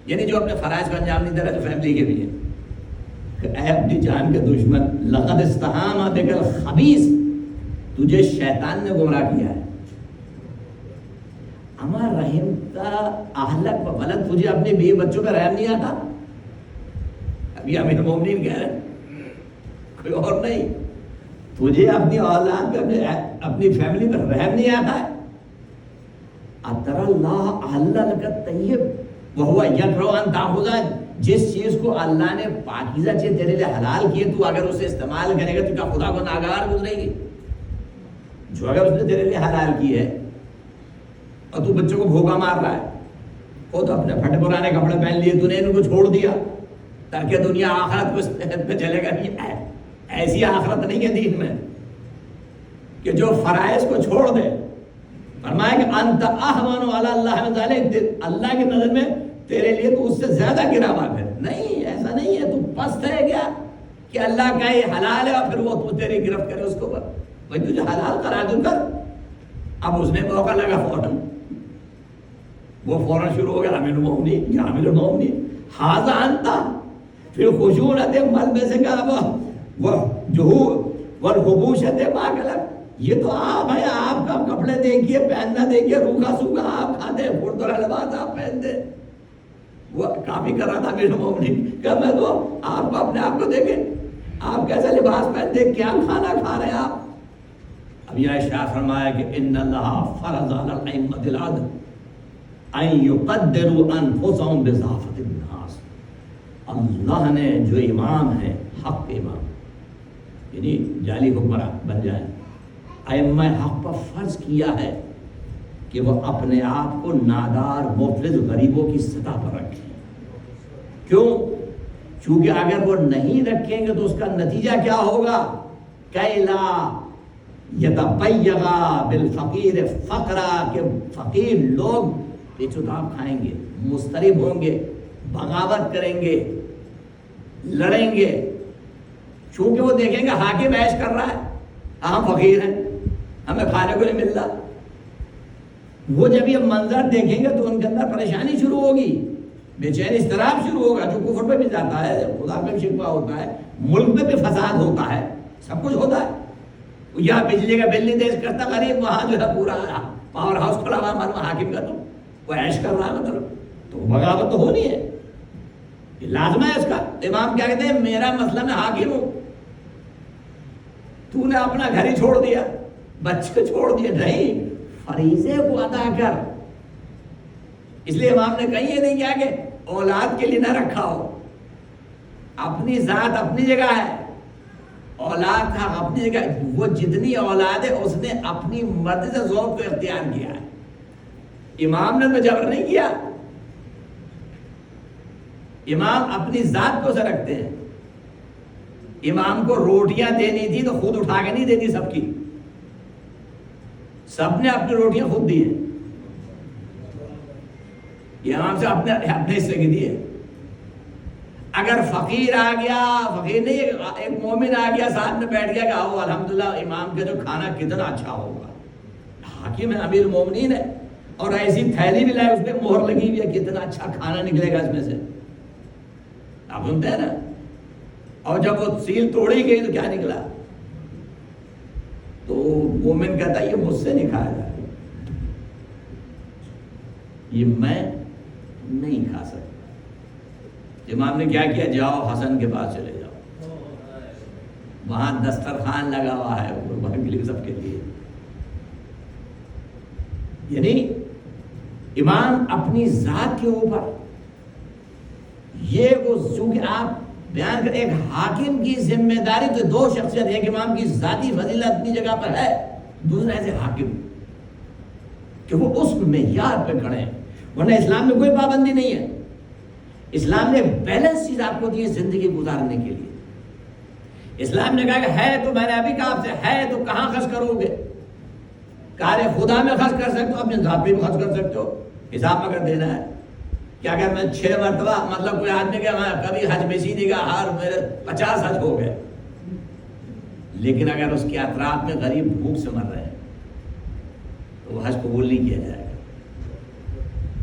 یعنی جو اپنے فرائض کو انجام نہیں دے رہا، جو فیملی کے بھی ہے. کہ اے اپنی جان کے دشمن، لقد استحام بک الخبیث، تجھے شیطان نے گمراہ کیا ہے. اما رحم کا اہلک و ولد، تجھے اپنے بیوی بچوں کا رحم نہیں آتا؟ ابھی امیر المومنین کہہ رہے ہیں، کوئی اور نہیں. تجھے اپنی اولاد پہ، اپنی فیملی پر رحم نہیں آتا ہے؟ اتر اللہ احلل لک الطیب وہو یکرہ ان تاخذ، جس چیز کو اللہ نے پاکیزہ چیز تیرے لیے حلال کی ہے، تو اگر اسے استعمال کرے گا تو کیا خدا کو ناگوار گزرے گی؟ جو اگر اس نے تیرے لیے حلال کی ہے اور تو بچوں کو بھوکا مار رہا ہے، وہ تو اپنے پھٹے پرانے کپڑے پہن لیے، تو نے ان کو چھوڑ دیا تاکہ دنیا آخرت کو پہ چلے گا. ایسی آخرت نہیں ہے دین میں کہ جو فرائض کو چھوڑ دے. فرمایا کہ انت احون علی اللہ من ذلک، اللہ کی نظر میں تیرے لیے تو اس سے زیادہ گرا ہوا ہے. نہیں، ایسا نہیں ہے. تو پست ہے کیا کہ اللہ کا یہ حلال ہے اور پھر وہ تیری گرفت کرے اس کو پر؟ بھائی تجھے حلال کرا دوں کر. اب اس نے موقع لگا فوراً، وہ فوراً شروع ہو گیا امیر المومنین یا امیر المومنین ھذا انت پھر خشونت ملبس کا وہ جہود والخبوشت ما کلک، یہ تو آپ ہیں، آپ کا کپڑے دیکھیے، پہننا دیکھیے، روکھا سوکھا آپ کھاتے ہیں، پھردرا لباس آپ پہنتے. وہ کافی کر رہا تھا امیر المومنین کہ میں تو آپ کو اپنے آپ کو دیکھیں، آپ کیسا لباس پہنتے، کیا کھانا کھا رہے ہیں آپ. اب یہ شاہ فرمایا کہ ان اللہ فرض علی الائمۃ العدل ان یقدروا انفسهم بضعفۃ الناس، اللہ نے جو امام ہے، حق امام یعنی جعلی حکمراں بن جائیں، ائمہ حق پر فرض کیا ہے کہ وہ اپنے آپ کو نادار مفلس غریبوں کی سطح پر رکھیں. کیوں؟ چونکہ اگر وہ نہیں رکھیں گے تو اس کا نتیجہ کیا ہوگا؟ کیلا یتبیغا بالفقیر فقرا، کہ فقیر لوگ پیچوداب کھائیں گے، مسترب ہوں گے، بغاوت کریں گے، لڑیں گے. چونکہ وہ دیکھیں گے حاکم عیش کر رہا ہے، ہم فقیر ہیں، ہمیں کھانے کو نہیں مل رہا. وہ جب یہ منظر دیکھیں گے تو ان کے اندر پریشانی شروع ہوگی، بے چین اضطراب شروع ہوگا. جو کفر پہ بھی جاتا ہے، خدا پہ بھی شکوہ ہوتا ہے، ملک میں بھی فساد ہوتا ہے، سب کچھ ہوتا ہے. یا بجلی کا بل نہیں دے کرتا غریب، وہاں جو ہے پورا پاور ہاؤس کھلا ہوا معلوم حاکم کا، تو وہ عیش کر رہا ہے، مطلب تو بغاوت تو ہونی ہے، یہ لازم ہے اس کا. امام کیا کہتے ہیں؟ میرا مسئلہ میں حاکم ہوں، تو نے اپنا گھر ہی چھوڑ دیا، بچے چھوڑ دیے. نہیں، فریضے کو ادا کر. اس لیے امام نے کہیں یہ نہیں کیا کہ اولاد کے لیے نہ رکھا ہو. اپنی ذات اپنی جگہ ہے، اولاد کا اپنی جگہ. وہ جتنی اولاد ہے اس نے اپنی مرضی سے ذوق کو اختیار کیا ہے. امام نے تو جبر نہیں کیا. امام اپنی ذات کو سے رکھتے ہیں. امام کو روٹیاں دینی تھی تو خود اٹھا کے نہیں دیتی سب کی، سب نے اپنی روٹیاں خود دی ہیں، یہ امام سے اپنے حصے کی دی ہے۔ اگر فقیر آ گیا، فقیر نہیں ایک مومن آ گیا ساتھ میں بیٹھ گیا کہ آؤ الحمدللہ امام کا جو کھانا کتنا اچھا ہوگا، حاکم ہے امیر المومنین ہے، اور ایسی تھیلی بھی لائے اس پہ مہر لگی ہوئی ہے کتنا اچھا کھانا نکلے گا اس میں سے، آپ سنتے ہیں نا، اور جب وہ سیل توڑی گئی تو کیا نکلا، تو مومن کہتا ہے یہ مجھ سے نہیں کھایا جائے، یہ میں نہیں کھا سکتا۔ امام نے کیا کیا، جاؤ حسن کے پاس چلے جاؤ، وہاں دسترخوان لگا ہوا ہے قربان کے لیے سب کے لیے۔ یعنی امام اپنی ذات کے اوپر یہ وہ چونکہ آپ بیان کر، ایک حاکم کی ذمہ داری تو دو شخصیت، ایک امام کی ذاتی فضیلت اپنی جگہ پر ہے، دوسرا ایسے حاکم کہ وہ اس معیار پہ کھڑے ہیں، ورنہ اسلام میں کوئی پابندی نہیں ہے۔ اسلام نے بیلنس چیز آپ کو دی ہے زندگی گزارنے کے لیے۔ اسلام نے کہا کہ ہے تو میں نے ابھی کہا آپ سے، ہے تو کہاں خرچ کرو گے، کار خدا میں خرچ کر سکتے ہو، اپنے ذات پہ بھی خرچ کر سکتے ہو، حساب اگر دینا ہے۔ کیا کہ میں 6 مرتبہ مطلب کوئی آدمی کہ میں کبھی حج میں سی نہیں گیا، ہر میرے 50 حج ہو گئے، لیکن اگر اس کے اطراف میں غریب بھوک سے مر رہے ہیں تو وہ حج قبول نہیں کیا جائے گا،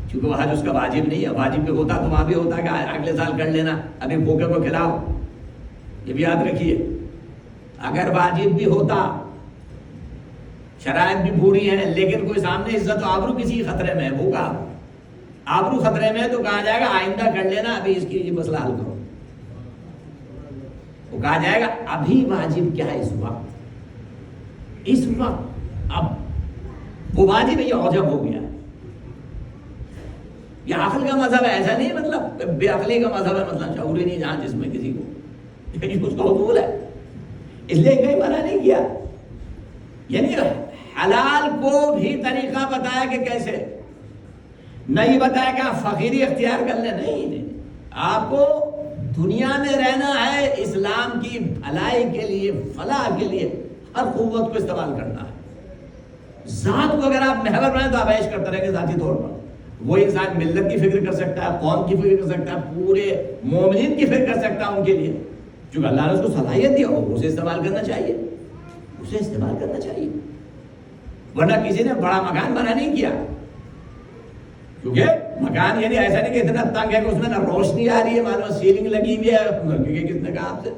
کیونکہ وہ حج اس کا واجب نہیں ہے۔ واجب بھی ہوتا تو وہاں بھی ہوتا کہ اگلے سال کر لینا، ابھی بھوکے کو کھلاؤ، یہ بھی یاد رکھیے۔ اگر واجب بھی ہوتا، شرائط بھی پوری ہیں، لیکن کوئی سامنے عزت و آبرو کسی خطرے میں ہے، بھوکا آبرو خطرے میں، تو کہا جائے گا آئندہ کر لینا، ابھی اس کی مسئلہ حل کرو۔ وہ کہا جائے گا ابھی واجب کیا ہے اس وقت اب وہ واجب ہے، یہ اوجب ہو گیا ہے۔ یہ عقل کا مذہب ہے، ایسا نہیں مطلب بے عقلی کا مذہب ہے، مطلب شعوری نہیں جہاں جس میں کسی کو اس کا حصول ہے، اس لیے کہیں منع نہیں کیا۔ یعنی حلال کو بھی طریقہ بتایا کہ کیسے، نہیں بتایا کہ آپ فقیری اختیار کر لیں، نہیں، آپ کو دنیا میں رہنا ہے، اسلام کی بھلائی کے لیے، فلاح کے لیے ہر قوت کو استعمال کرنا ہے۔ ذات کو اگر آپ محور بنائیں تو آپ عیش کرتے رہیں گے ذاتی طور پر، وہ انسان ملت کی فکر کر سکتا ہے، قوم کی فکر کر سکتا ہے، پورے مومنین کی فکر کر سکتا ہے ان کے لیے، کیونکہ اللہ نے اس کو صلاحیت دیا، اور اسے استعمال کرنا چاہیے، اسے استعمال کرنا چاہیے۔ ورنہ کسی نے بڑا مکان بنا نہیں کیا، کیونکہ مکان یعنی ایسا نہیں کہ اتنا تنگ ہے کہ اس میں نہ روشنی آ رہی ہے، معلوم سیلنگ لگی ہوئی ہے، کیونکہ کس نے کہا آپ سے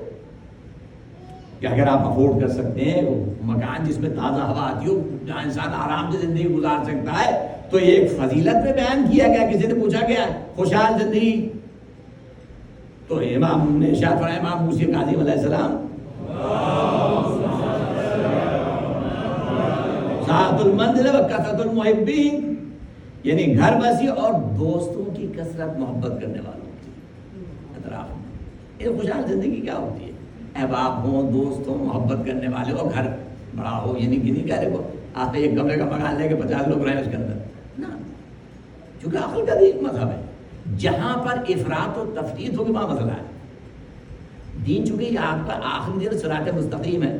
کہ اگر آپ افورڈ کر سکتے ہیں مکان جس میں تازہ ہوا آتی ہو، جہاں انسان آرام سے زندگی گزار سکتا ہے، تو یہ ایک فضیلت میں بیان کیا گیا۔ کسی نے پوچھا گیا خوشحال زندگی، تو امام نے ارشاد فرمایا، امام موسی کاظم علیہ السلام، سعۃ المنزل و کثرۃ المحبین، یعنی گھر بسی اور دوستوں کی کثرت، محبت کرنے والوں کی اطراف میں۔ یہ خوشحال زندگی کیا ہوتی ہے؟ احباب ہوں، دوست ہوں، محبت کرنے والے ہو، گھر بڑا ہو، یعنی نہیں کہہ رہے کو آپ ایک کمرے کا مکان لے کے 50 لوگ رہیں اس کے اندر، نا، چونکہ عقل کا دین مذہب ہے، جہاں پر افراط و تفریط ہوگی وہاں مسئلہ ہے۔ دین چونکہ یہ آپ کا آخری دن صراط مستقیم ہے،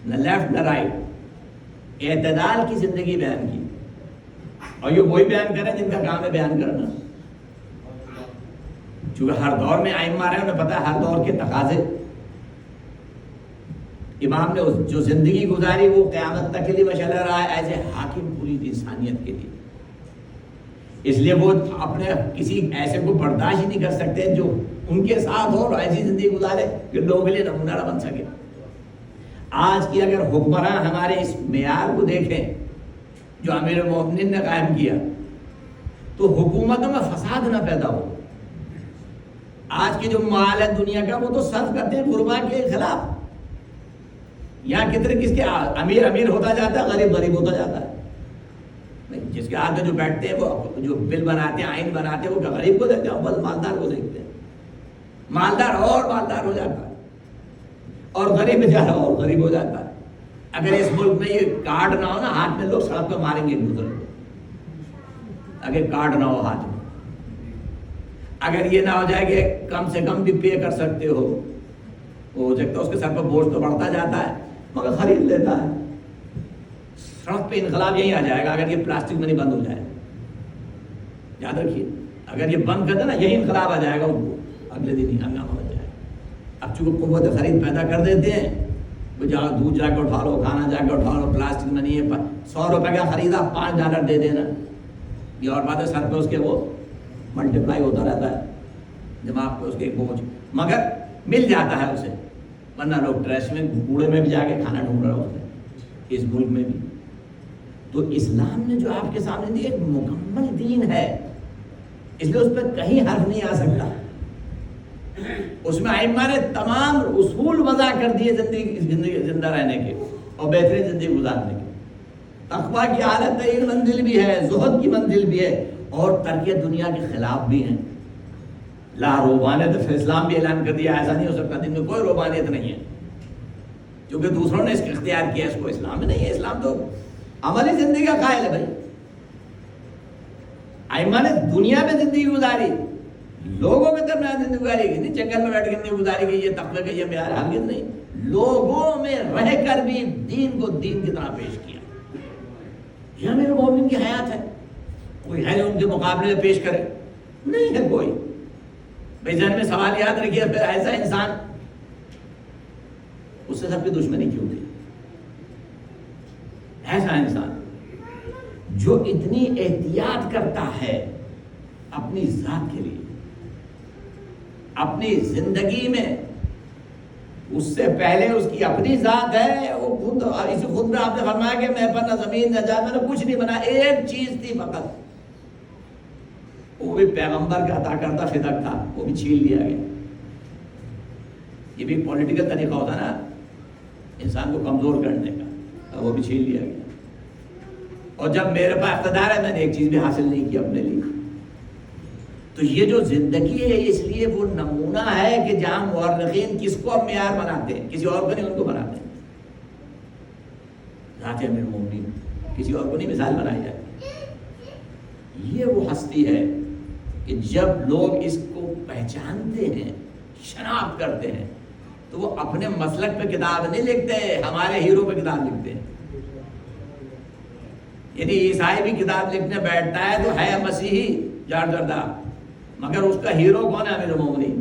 نہ لیفٹ نہ رائٹ، اعتدال کی زندگی بیان کی، اور یہ وہی بیان کریں جن کا کام ہے بیان کرنا، چونکہ ہر دور میں ائمہ رہے، انہیں پتا ہے ہر دور کے تقاضے۔ امام نے جو زندگی گزاری وہ قیامت تک کے لیے مشعل رہا ہے، ایسے حاکم پوری انسانیت کے لیے، اس لیے وہ اپنے کسی ایسے کو برداشت ہی نہیں کر سکتے جو ان کے ساتھ ہو اور ایسی زندگی گزارے کہ لوگوں کے لیے نمونہ نہ بن سکے۔ آج کی اگر حکمراں ہمارے اس معیار کو دیکھیں جو امیر المومنین نے قائم کیا، تو حکومتوں میں فساد نہ پیدا ہو۔ آج کی جو مال ہے دنیا کا وہ تو صرف کرتے ہیں غربا کے خلاف، یہاں کتنے کس کے امیر امیر ہوتا جاتا ہے، غریب غریب ہوتا جاتا ہے۔ جس کے ہاتھ میں جو بیٹھتے ہیں، وہ جو بل بناتے ہیں، آئین بناتے ہیں، وہ غریب کو دیکھتے ہیں، بس مالدار کو دیکھتے ہیں، مالدار اور مالدار ہو جاتا ہے، اور غریب بیچارہ اور غریب ہو جاتا ہے۔ اگر اس ملک میں یہ کارڈ نہ ہو نا ہاتھ میں، لوگ سڑک پہ ماریں گے ایک دوسرے کو، اگر کارڈ نہ ہو ہاتھ میں۔ اگر یہ نہ ہو جائے کہ کم سے کم بھی پے کر سکتے ہو، ہو سکتا ہے اس کے سر پر بوجھ تو بڑھتا جاتا ہے مگر خرید لیتا ہے. سڑک پہ انقلاب یہی آ جائے گا اگر یہ پلاسٹک منی بند ہو جائے. یاد رکھیے اگر یہ بند کر دے نا یہی انقلاب آ جائے گا ان کو, اگلے دن ہی ہنگامہ ہو جائے گا. اب چونکہ قوت خرید پیدا کر دیتے ہیں, وہ جاؤ دودھ جا کے اٹھا لو, کھانا جا کے اٹھا لو, پلاسٹک منی ہے, 100 روپے کا خریدا $5 دے دینا. یہ اور بات ہے سر پہ اس کے وہ ملٹیپلائی ہوتا رہتا ہے دماغ پہ اس کے بوجھ, مگر مل جاتا ہے اسے. ورنہ لوگ ٹریش میں کوڑے میں بھی جا کے کھانا ڈھونڈ رہے ہوتے ہیں اس ملک میں بھی. تو اسلام نے جو آپ کے سامنے دی ایک مکمل دین ہے, اس لیے اس پہ کہیں حرف نہیں آ سکتا. اس میں ائمہ نے تمام اصول وضع کر دیے زندگی زندہ رہنے کے اور بہترین زندگی گزارنے کے. تقویٰ کی حالت ایک منزل بھی ہے, زہد کی منزل بھی ہے, اور ترک دنیا کے خلاف بھی ہیں. لا روبانیت فی اسلام بھی اعلان کر دیا, ایسا نہیں ہو سکتا دن میں کوئی روبانیت نہیں ہے کیونکہ دوسروں نے اس کا اختیار کیا, اس کو اسلام میں نہیں ہے. اسلام تو عملی زندگی کا قائل ہے بھائی. ائمہ نے دنیا میں زندگی گزاری, لوگوں کے درمیان زندگی گزاری کی نہیں, جنگل میں بیٹھ کے زندگی گزاری کی یہ تقوی کا یہ معیار ہرگز نہیں. لوگوں میں رہ کر بھی دین کو دین کی طرح پیش کیا. یہ امیر المومنین کی حیات ہے. کوئی ہے جو ان کے مقابلے میں پیش کرے؟ نہیں ہے کوئی. بھائی ذہن میں سوال یاد رکھیے, پھر ایسا انسان, اس سے سب کی دشمنی کیوں تھی؟ ایسا انسان جو اتنی احتیاط کرتا ہے اپنی ذات کے لیے, اپنی زندگی میں اس سے پہلے اس کی اپنی ذات ہے. وہ خود میں آپ نے فرمایا کہ میں پر نہ زمین نہ جان, میں نے کچھ نہیں بنا, ایک چیز تھی فقط, وہ بھی پیغمبر کا عطا کرتا فدق تھا, وہ بھی چھین لیا گیا. یہ بھی پولیٹیکل طریقہ ہوتا نا انسان کو کمزور کرنے کا, وہ بھی چھین لیا گیا. اور جب میرے پاس اقتدار ہے میں نے ایک چیز بھی حاصل نہیں کی اپنے لیے. تو یہ جو زندگی ہے اس لیے وہ نمونہ ہے کہ جہاں مورخین کس کو اب معیار بناتے ہیں, کسی اور کو نہیں, ان کو بناتے ہیں. ذات امیر المومنین کسی اور کو نہیں مثال بنائی جاتی. یہ وہ ہستی ہے کہ جب لوگ اس کو پہچانتے ہیں, شناخت کرتے ہیں, تو وہ اپنے مسلک پہ کتاب نہیں لکھتے, ہمارے ہیرو پہ کتاب لکھتے ہیں. یعنی عیسائی بھی کتاب لکھنے بیٹھتا ہے تو ہے مسیحی جاڑ جردہ, مگر اس کا ہیرو کون ہے؟ امیر المومنین.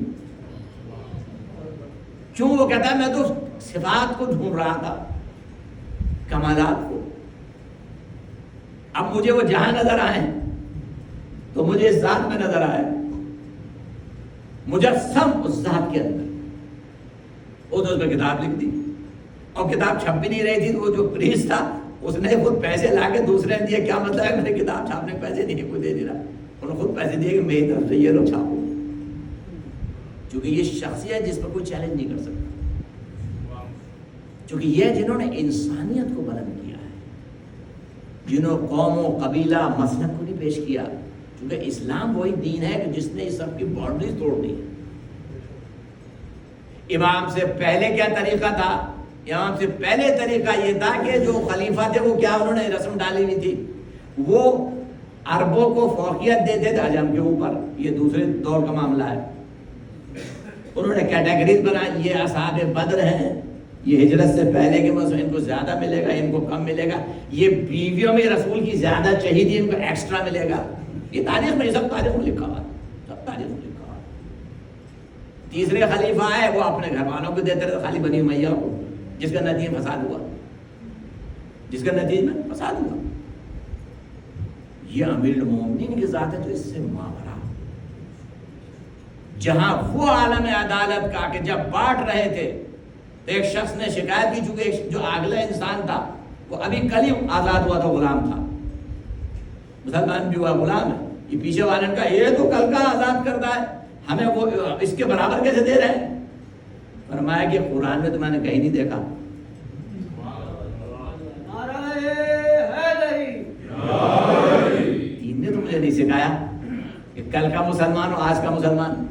کیوں؟ وہ کہتا ہے میں تو صفات کو ڈھونڈ رہا تھا, کمالات کو. اب مجھے وہ جہاں نظر آئے تو مجھے اس ذات میں نظر آئے, مجسم اس ذات کے اندر. وہ تو اس میں کتاب لکھ دی, اور کتاب چھپ بھی نہیں رہی تھی. تو وہ جو پریس تھا اس نے خود پیسے لا کے دوسرے نے دیے. کیا مطلب ہے میں نے کتاب چھاپنے کے پیسے نہیں, کوئی دے دے رہا, انہوں نے خود پیسے دیے کہ میری طرف سے یہ لو چھاپو. چونکہ یہ شخصیت جس پر کوئی چیلنج نہیں کر سکتا, چونکہ یہ جنہوں نے انسانیت کو بلند کیا ہے, جنہوں قوم و قبیلہ مسلک کو نہیں پیش کیا. کیونکہ اسلام وہی دین ہے کہ جس نے اس سب کی باؤنڈریز توڑ دی. امام سے پہلے کیا طریقہ تھا؟ امام سے پہلے طریقہ یہ تھا کہ جو خلیفہ تھے وہ کیا انہوں نے رسم ڈالی ہوئی تھی, وہ عربوں کو فوقیت دیتے تھے عجم کے اوپر. یہ دوسرے دور کا معاملہ ہے. انہوں نے کیٹیگریز بنائی, یہ اصحاب بدر ہیں, یہ ہجرت سے پہلے کے مسلم, ان کو زیادہ ملے گا, ان کو کم ملے گا. یہ بیویوں میں رسول کی زیادہ چہیدی, ان کو ایکسٹرا ملے گا. یہ تاریخ میں, سب تاریخ میں لکھا ہوا, سب تاریخ میں لکھا ہوا. تیسرے خلیفہ آئے, وہ اپنے گھر والوں کو دیتے رہے, خالی بنی امیہ کو, جس کا نتیجہ فساد ہوا, جس کا نتیجہ میں فساد ہوا. یہ امیر المومنین کی ذات ہے. تو اس سے ماورا جہاں وہ عالم عدالت کا کہ جب بانٹ رہے تھے تو ایک شخص نے شکایت کی, چونکہ جو اگلا انسان تھا وہ ابھی کل ہی آزاد ہوا تھا, غلام تھا, مسلمان بھی ہوا, غلام ہے. یہ پیچھے والے کا یہ تو کل کا آزاد کرتا ہے, ہمیں وہ اس کے برابر کیسے دے رہے ہیں؟ فرمایا کہ قرآن میں تو میں نے کہیں نہیں دیکھا. دین نے تو مجھے نہیں سکھایا کہ کل کا مسلمان اور آج کا مسلمان.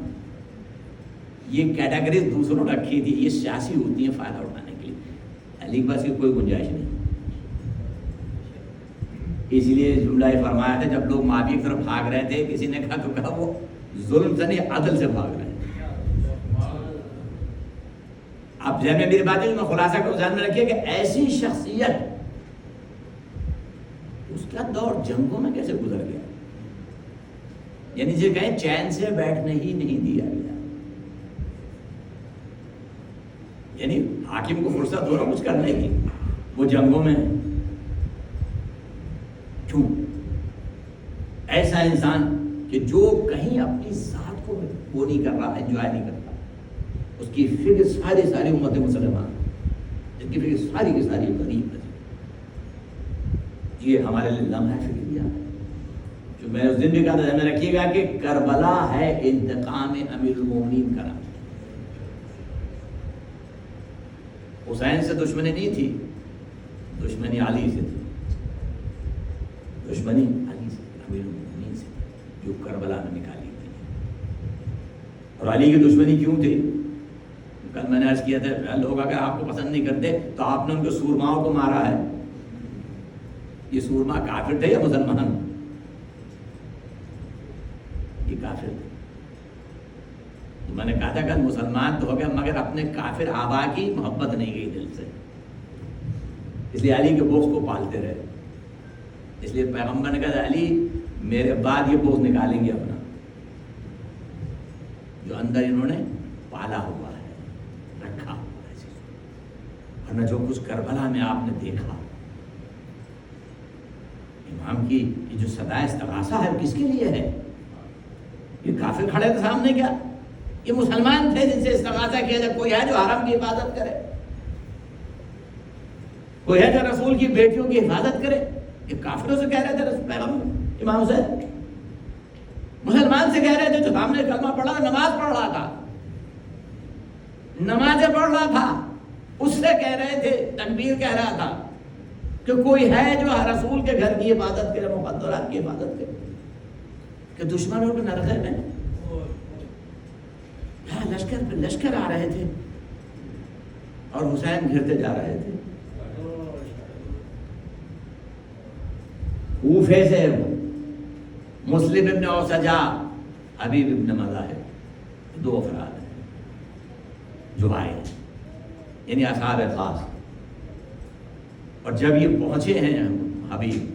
یہ کیٹیگریز دوسروں نے رکھی تھی, یہ سیاسی ہوتی ہیں فائدہ اٹھانے کے لیے. علی کے پاس کی کوئی گنجائش نہیں. اس لیے جملہ فرمایا تھا, جب لوگ معافی کی طرف بھاگ رہے تھے, کسی نے کہا تو کہا وہ ظلم سے نہیں عدل سے بھاگ رہے ہیں. اب ذہن میں میری بات ہے، میں خلاصہ کروں، ذہن میں رکھیے کہ ایسی شخصیت، اس کا دور جنگوں میں کیسے گزر گیا، یعنی جو کہیں چین سے بیٹھنے ہی نہیں دیا گیا، یعنی حاکم کو فرصت ہو رہا کچھ کرنے کی، وہ جنگوں میں کیوں؟ ایسا انسان کہ جو کہیں اپنی ذات کو وہ نہیں کر رہا، انجوائے نہیں کرتا، اس کی فکر ساری امت مسلمان، جن کی فکر ساری کی ساری غریب ہے، یہ ہمارے لیے لمحہ فکریہ ہے۔ جو میں اس دن بھی کہا تھا، میں رکھیے گا کہ کربلا ہے انتقام امیر المومنین کا نام۔ حسین سے دشمنی نہیں تھی، دشمنی علی سے تھی، دشمنی علی سے، امیر المومنین سے، جو کربلا میں نکالی تھی۔ اور علی کی دشمنی کیوں تھی؟ کل میں نے عرض کیا تھا، لوگ اگر آپ کو پسند نہیں کرتے تو آپ نے ان کے سورماؤں کو مارا ہے۔ یہ سورما کافر تھے یا مسلمان؟ یہ کافر تھے۔ تو میں نے کہا تھا کہ مسلمان تو ہو گیا مگر اپنے کافر آبا کی محبت نہیں گئی دل سے، اس لیے علی کے بغض کو پالتے رہے۔ اس لیے پیغمبر نے کہا علی میرے بعد یہ بغض نکالیں گے اپنا، جو اندر انہوں نے پالا ہوا ہے، رکھا ہوا ہے۔ ورنہ جو کچھ کربلا میں آپ نے دیکھا، امام کی یہ جو صدا استغاثہ ہے کس کے لیے ہے؟ یہ کافر کھڑے تھے سامنے کیا؟ یہ مسلمان تھے جن سے استغاثہ کیا جائے۔ کوئی ہے جو حرم کی حفاظت کرے، کوئی ہے جو رسول کی بیٹیوں کی حفاظت کرے؟ یہ کافروں سے کہہ رہے تھے پیغمبر امام حسین، مسلمان سے کہہ رہے تھے جو سامنے کلمہ پڑھا، نماز پڑھ رہا تھا، نمازیں پڑھ رہا تھا، اس سے کہہ رہے تھے، تکبیر کہہ رہا تھا کہ کوئی ہے جو رسول کے گھر کی حفاظت کرے، مقدرات کی حفاظت کرے، کہ دشمنوں کے نرغے میں لشکر پہ لشکر آ رہے تھے اور حسین گھرتے جا رہے تھے۔ کوفے سے مسلم ابن اوسجا، حبیب ابن مذاہب، دو افراد ہیں جو آئے، یعنی اصحاب خاص۔ اور جب یہ پہنچے ہیں حبیب،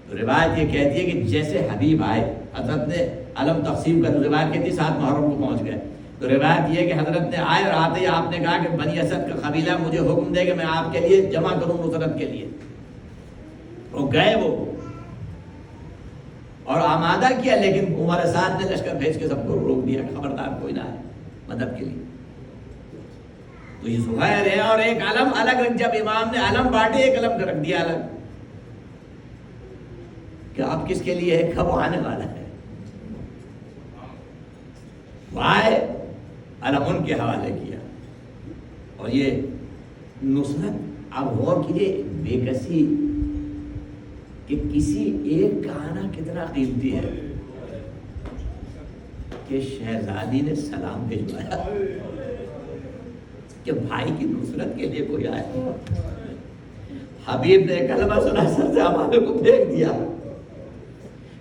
تو روایت یہ کہتی ہے کہ جیسے حبیب آئے، حضرت نے علم تقسیم کر، روایت کہتی ہے 7 محرم کو پہنچ گئے، تو روایت یہ ہے کہ حضرت نے آئے اور آتے ہی آپ نے کہا کہ بنی اسد کا قبیلہ مجھے حکم دے کہ میں آپ کے لیے جمع کروں نصرت کے لیے۔ وہ گئے وہ اور آمادہ کیا، لیکن عمر سعد نے لشکر بھیج کے سب کو روک دیا، خبردار کوئی نہ آئے مدد کے لیے۔ تو یہ زہیر ہے، اور ایک علم الگ رکھ، جب امام نے علم بانٹے ایک علم رکھ دیا الگ، کہ اب کس کے لیے ہے، کب وہ آنے والا ہے۔ وہ آئے، علم ان کے حوالے کیا، اور یہ نصرت، اب غور کیجیے بے کسی کہ کسی ایک کا آنا کتنا قیمتی ہے، کہ شہزادی نے سلام بھیجوایا کہ بھائی کی نصرت کے لیے کوئی آئے۔ حبیب نے کلمہ سنا، سر سے ہمارے کو پھینک دیا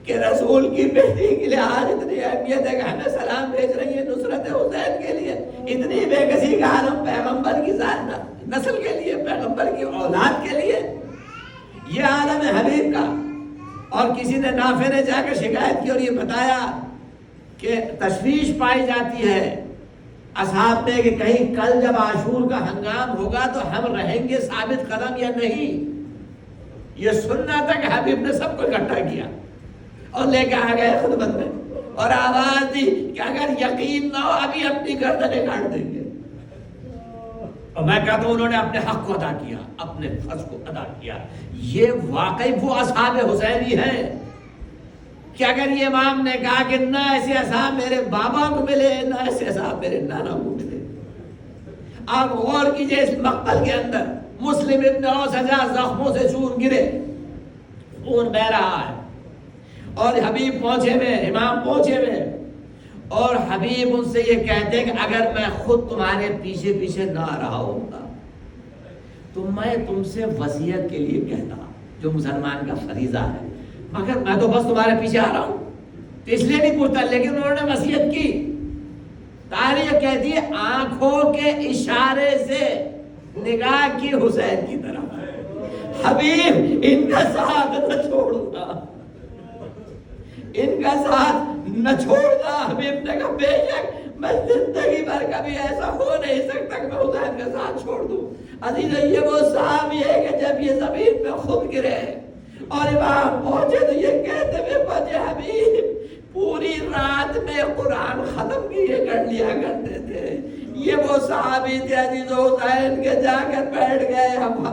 کہ رسول کی بیٹی کے لیے آج اتنی اہمیت ہے کہ ہمیں سلام بھیج رہی ہے نصرت حسین کے لیے۔ اتنی بے کسی کا عالم پیغمبر کی ذات نسل کے لیے، پیغمبر کی اولاد کے لیے، یہ عالم ہے حبیب کا۔ اور کسی نے نافع نے جا کر شکایت کی اور یہ بتایا کہ تشویش پائی جاتی ہے اصحاب میں کہ کہیں کل جب عاشور کا ہنگام ہوگا تو ہم رہیں گے ثابت قدم یا نہیں۔ یہ سننا تھا کہ حبیب نے سب کو اکٹھا کیا اور لے کے آ گئے خدمت میں، اور آواز دی کہ اگر یقین نہ ہو ابھی اپنی گردنیں کاٹ دیں گے۔ اور میں کہتا ہوں انہوں نے اپنے حق کو ادا کیا، اپنے فرض کو ادا کیا۔ یہ واقعی وہ اصحاب حسینی ہیں کہ اگر یہ امام نے کہا کہ نہ ایسے اصحاب میرے بابا کو ملے، نہ ایسے اصحاب میرے نانا کو ملے۔ آپ غور کیجئے اس مقتل کے اندر مسلم ابن اوسجا زخموں سے چور گرے، خون بہ رہا ہے، اور حبیب پہنچے ہوئے، امام پہنچے ہوئے، اور حبیب ان سے یہ کہتے ہیں کہ اگر میں خود تمہارے پیچھے پیچھے نہ رہا ہوتا تو میں تم سے وصیت کے لیے کہتا، جو مسلمان کا فریضہ ہے، مگر میں تو بس تمہارے پیچھے آ رہا ہوں تو اس لیے نہیں پوچھتا، لیکن انہوں نے وصیت کی تاریخ کہتی ہے آنکھوں کے اشارے سے نگاہ کی حسین کی طرف، حبیب ان کا ساتھ نہ چھوڑنا، ان کا ساتھ نہ چھوڑنا۔ حبیب نے کہا بے شک میں زندگی بھر کبھی ایسا ہو نہیں سکتا کہ میں حسین کا ساتھ چھوڑ دوں۔ عزیز یہ وہ صحابی ہے کہ جب یہ زمین پہ خود گرے اور امام پہنچے تو یہ کہتے ہوئے پہنچے حبیب پوری رات میں قرآن ختم کیے کر لیا کرتے تھے۔ یہ وہ صحابی تھے عزیزو حسین کے جا کر بیٹھ گئے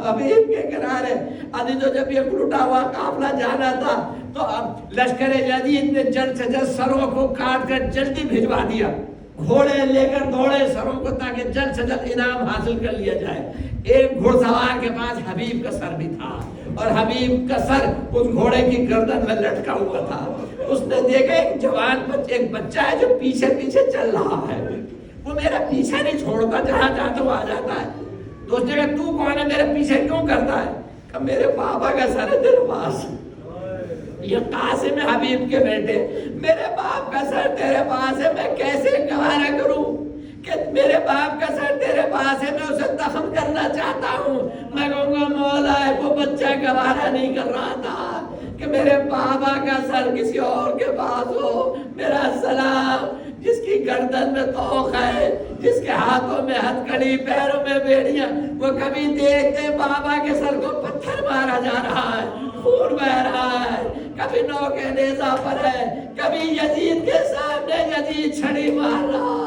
حبیب کے کنارے۔ عزیزو جب یہ لٹا ہوا قافلہ جانا تھا تو اب لشکر یزید نے جلد سے جلد سروں کو کاٹ کر جلدی بھجوا دیا، گھوڑے لے کر دوڑے سروں کو تاکہ جلد سے جلد انعام حاصل کر لیا جائے۔ ایک گھڑ سوار کے پاس حبیب کا سر بھی تھا اور حبیب کا سر اس گھوڑے کی گردن میں لٹکا ہوا تھا۔ اس نے دیکھا ایک جوان ایک بچہ ہے جو پیچھے پیچھے چل رہا ہے، وہ میرا پیچھے نہیں چھوڑتا، جہاں جاتا وہ آ جاتا ہے۔ تو اس نے کہا تو کون ہے، میرے پیچھے کیوں کرتا ہے؟ کہ میرے بابا کا سر ہے تیرے پاس، یہ قاسم حبیب کے بیٹے، میرے باپ کا سر تیرے پاس ہے، میں کیسے گوارا کروں کہ میرے باپ کا سر تیرے پاس ہے، میں اسے دفن کرنا چاہتا ہوں۔ میں کہوں گا مولا وہ بچہ گوارا نہیں کر رہا تھا کہ میرے بابا کا سر کسی اور کے پاس ہو۔ میرا سلام جس کی گردن میں توق ہے، جس کے ہاتھوں میں ہتھکڑی، پیروں میں بیڑیاں، وہ کبھی دیکھتے بابا کے سر کو پتھر مارا جا رہا ہے، خون بہ رہا ہے، کبھی نوکے نیزہ پر ہے، کبھی یزید کے سامنے یزید چھڑی مار رہا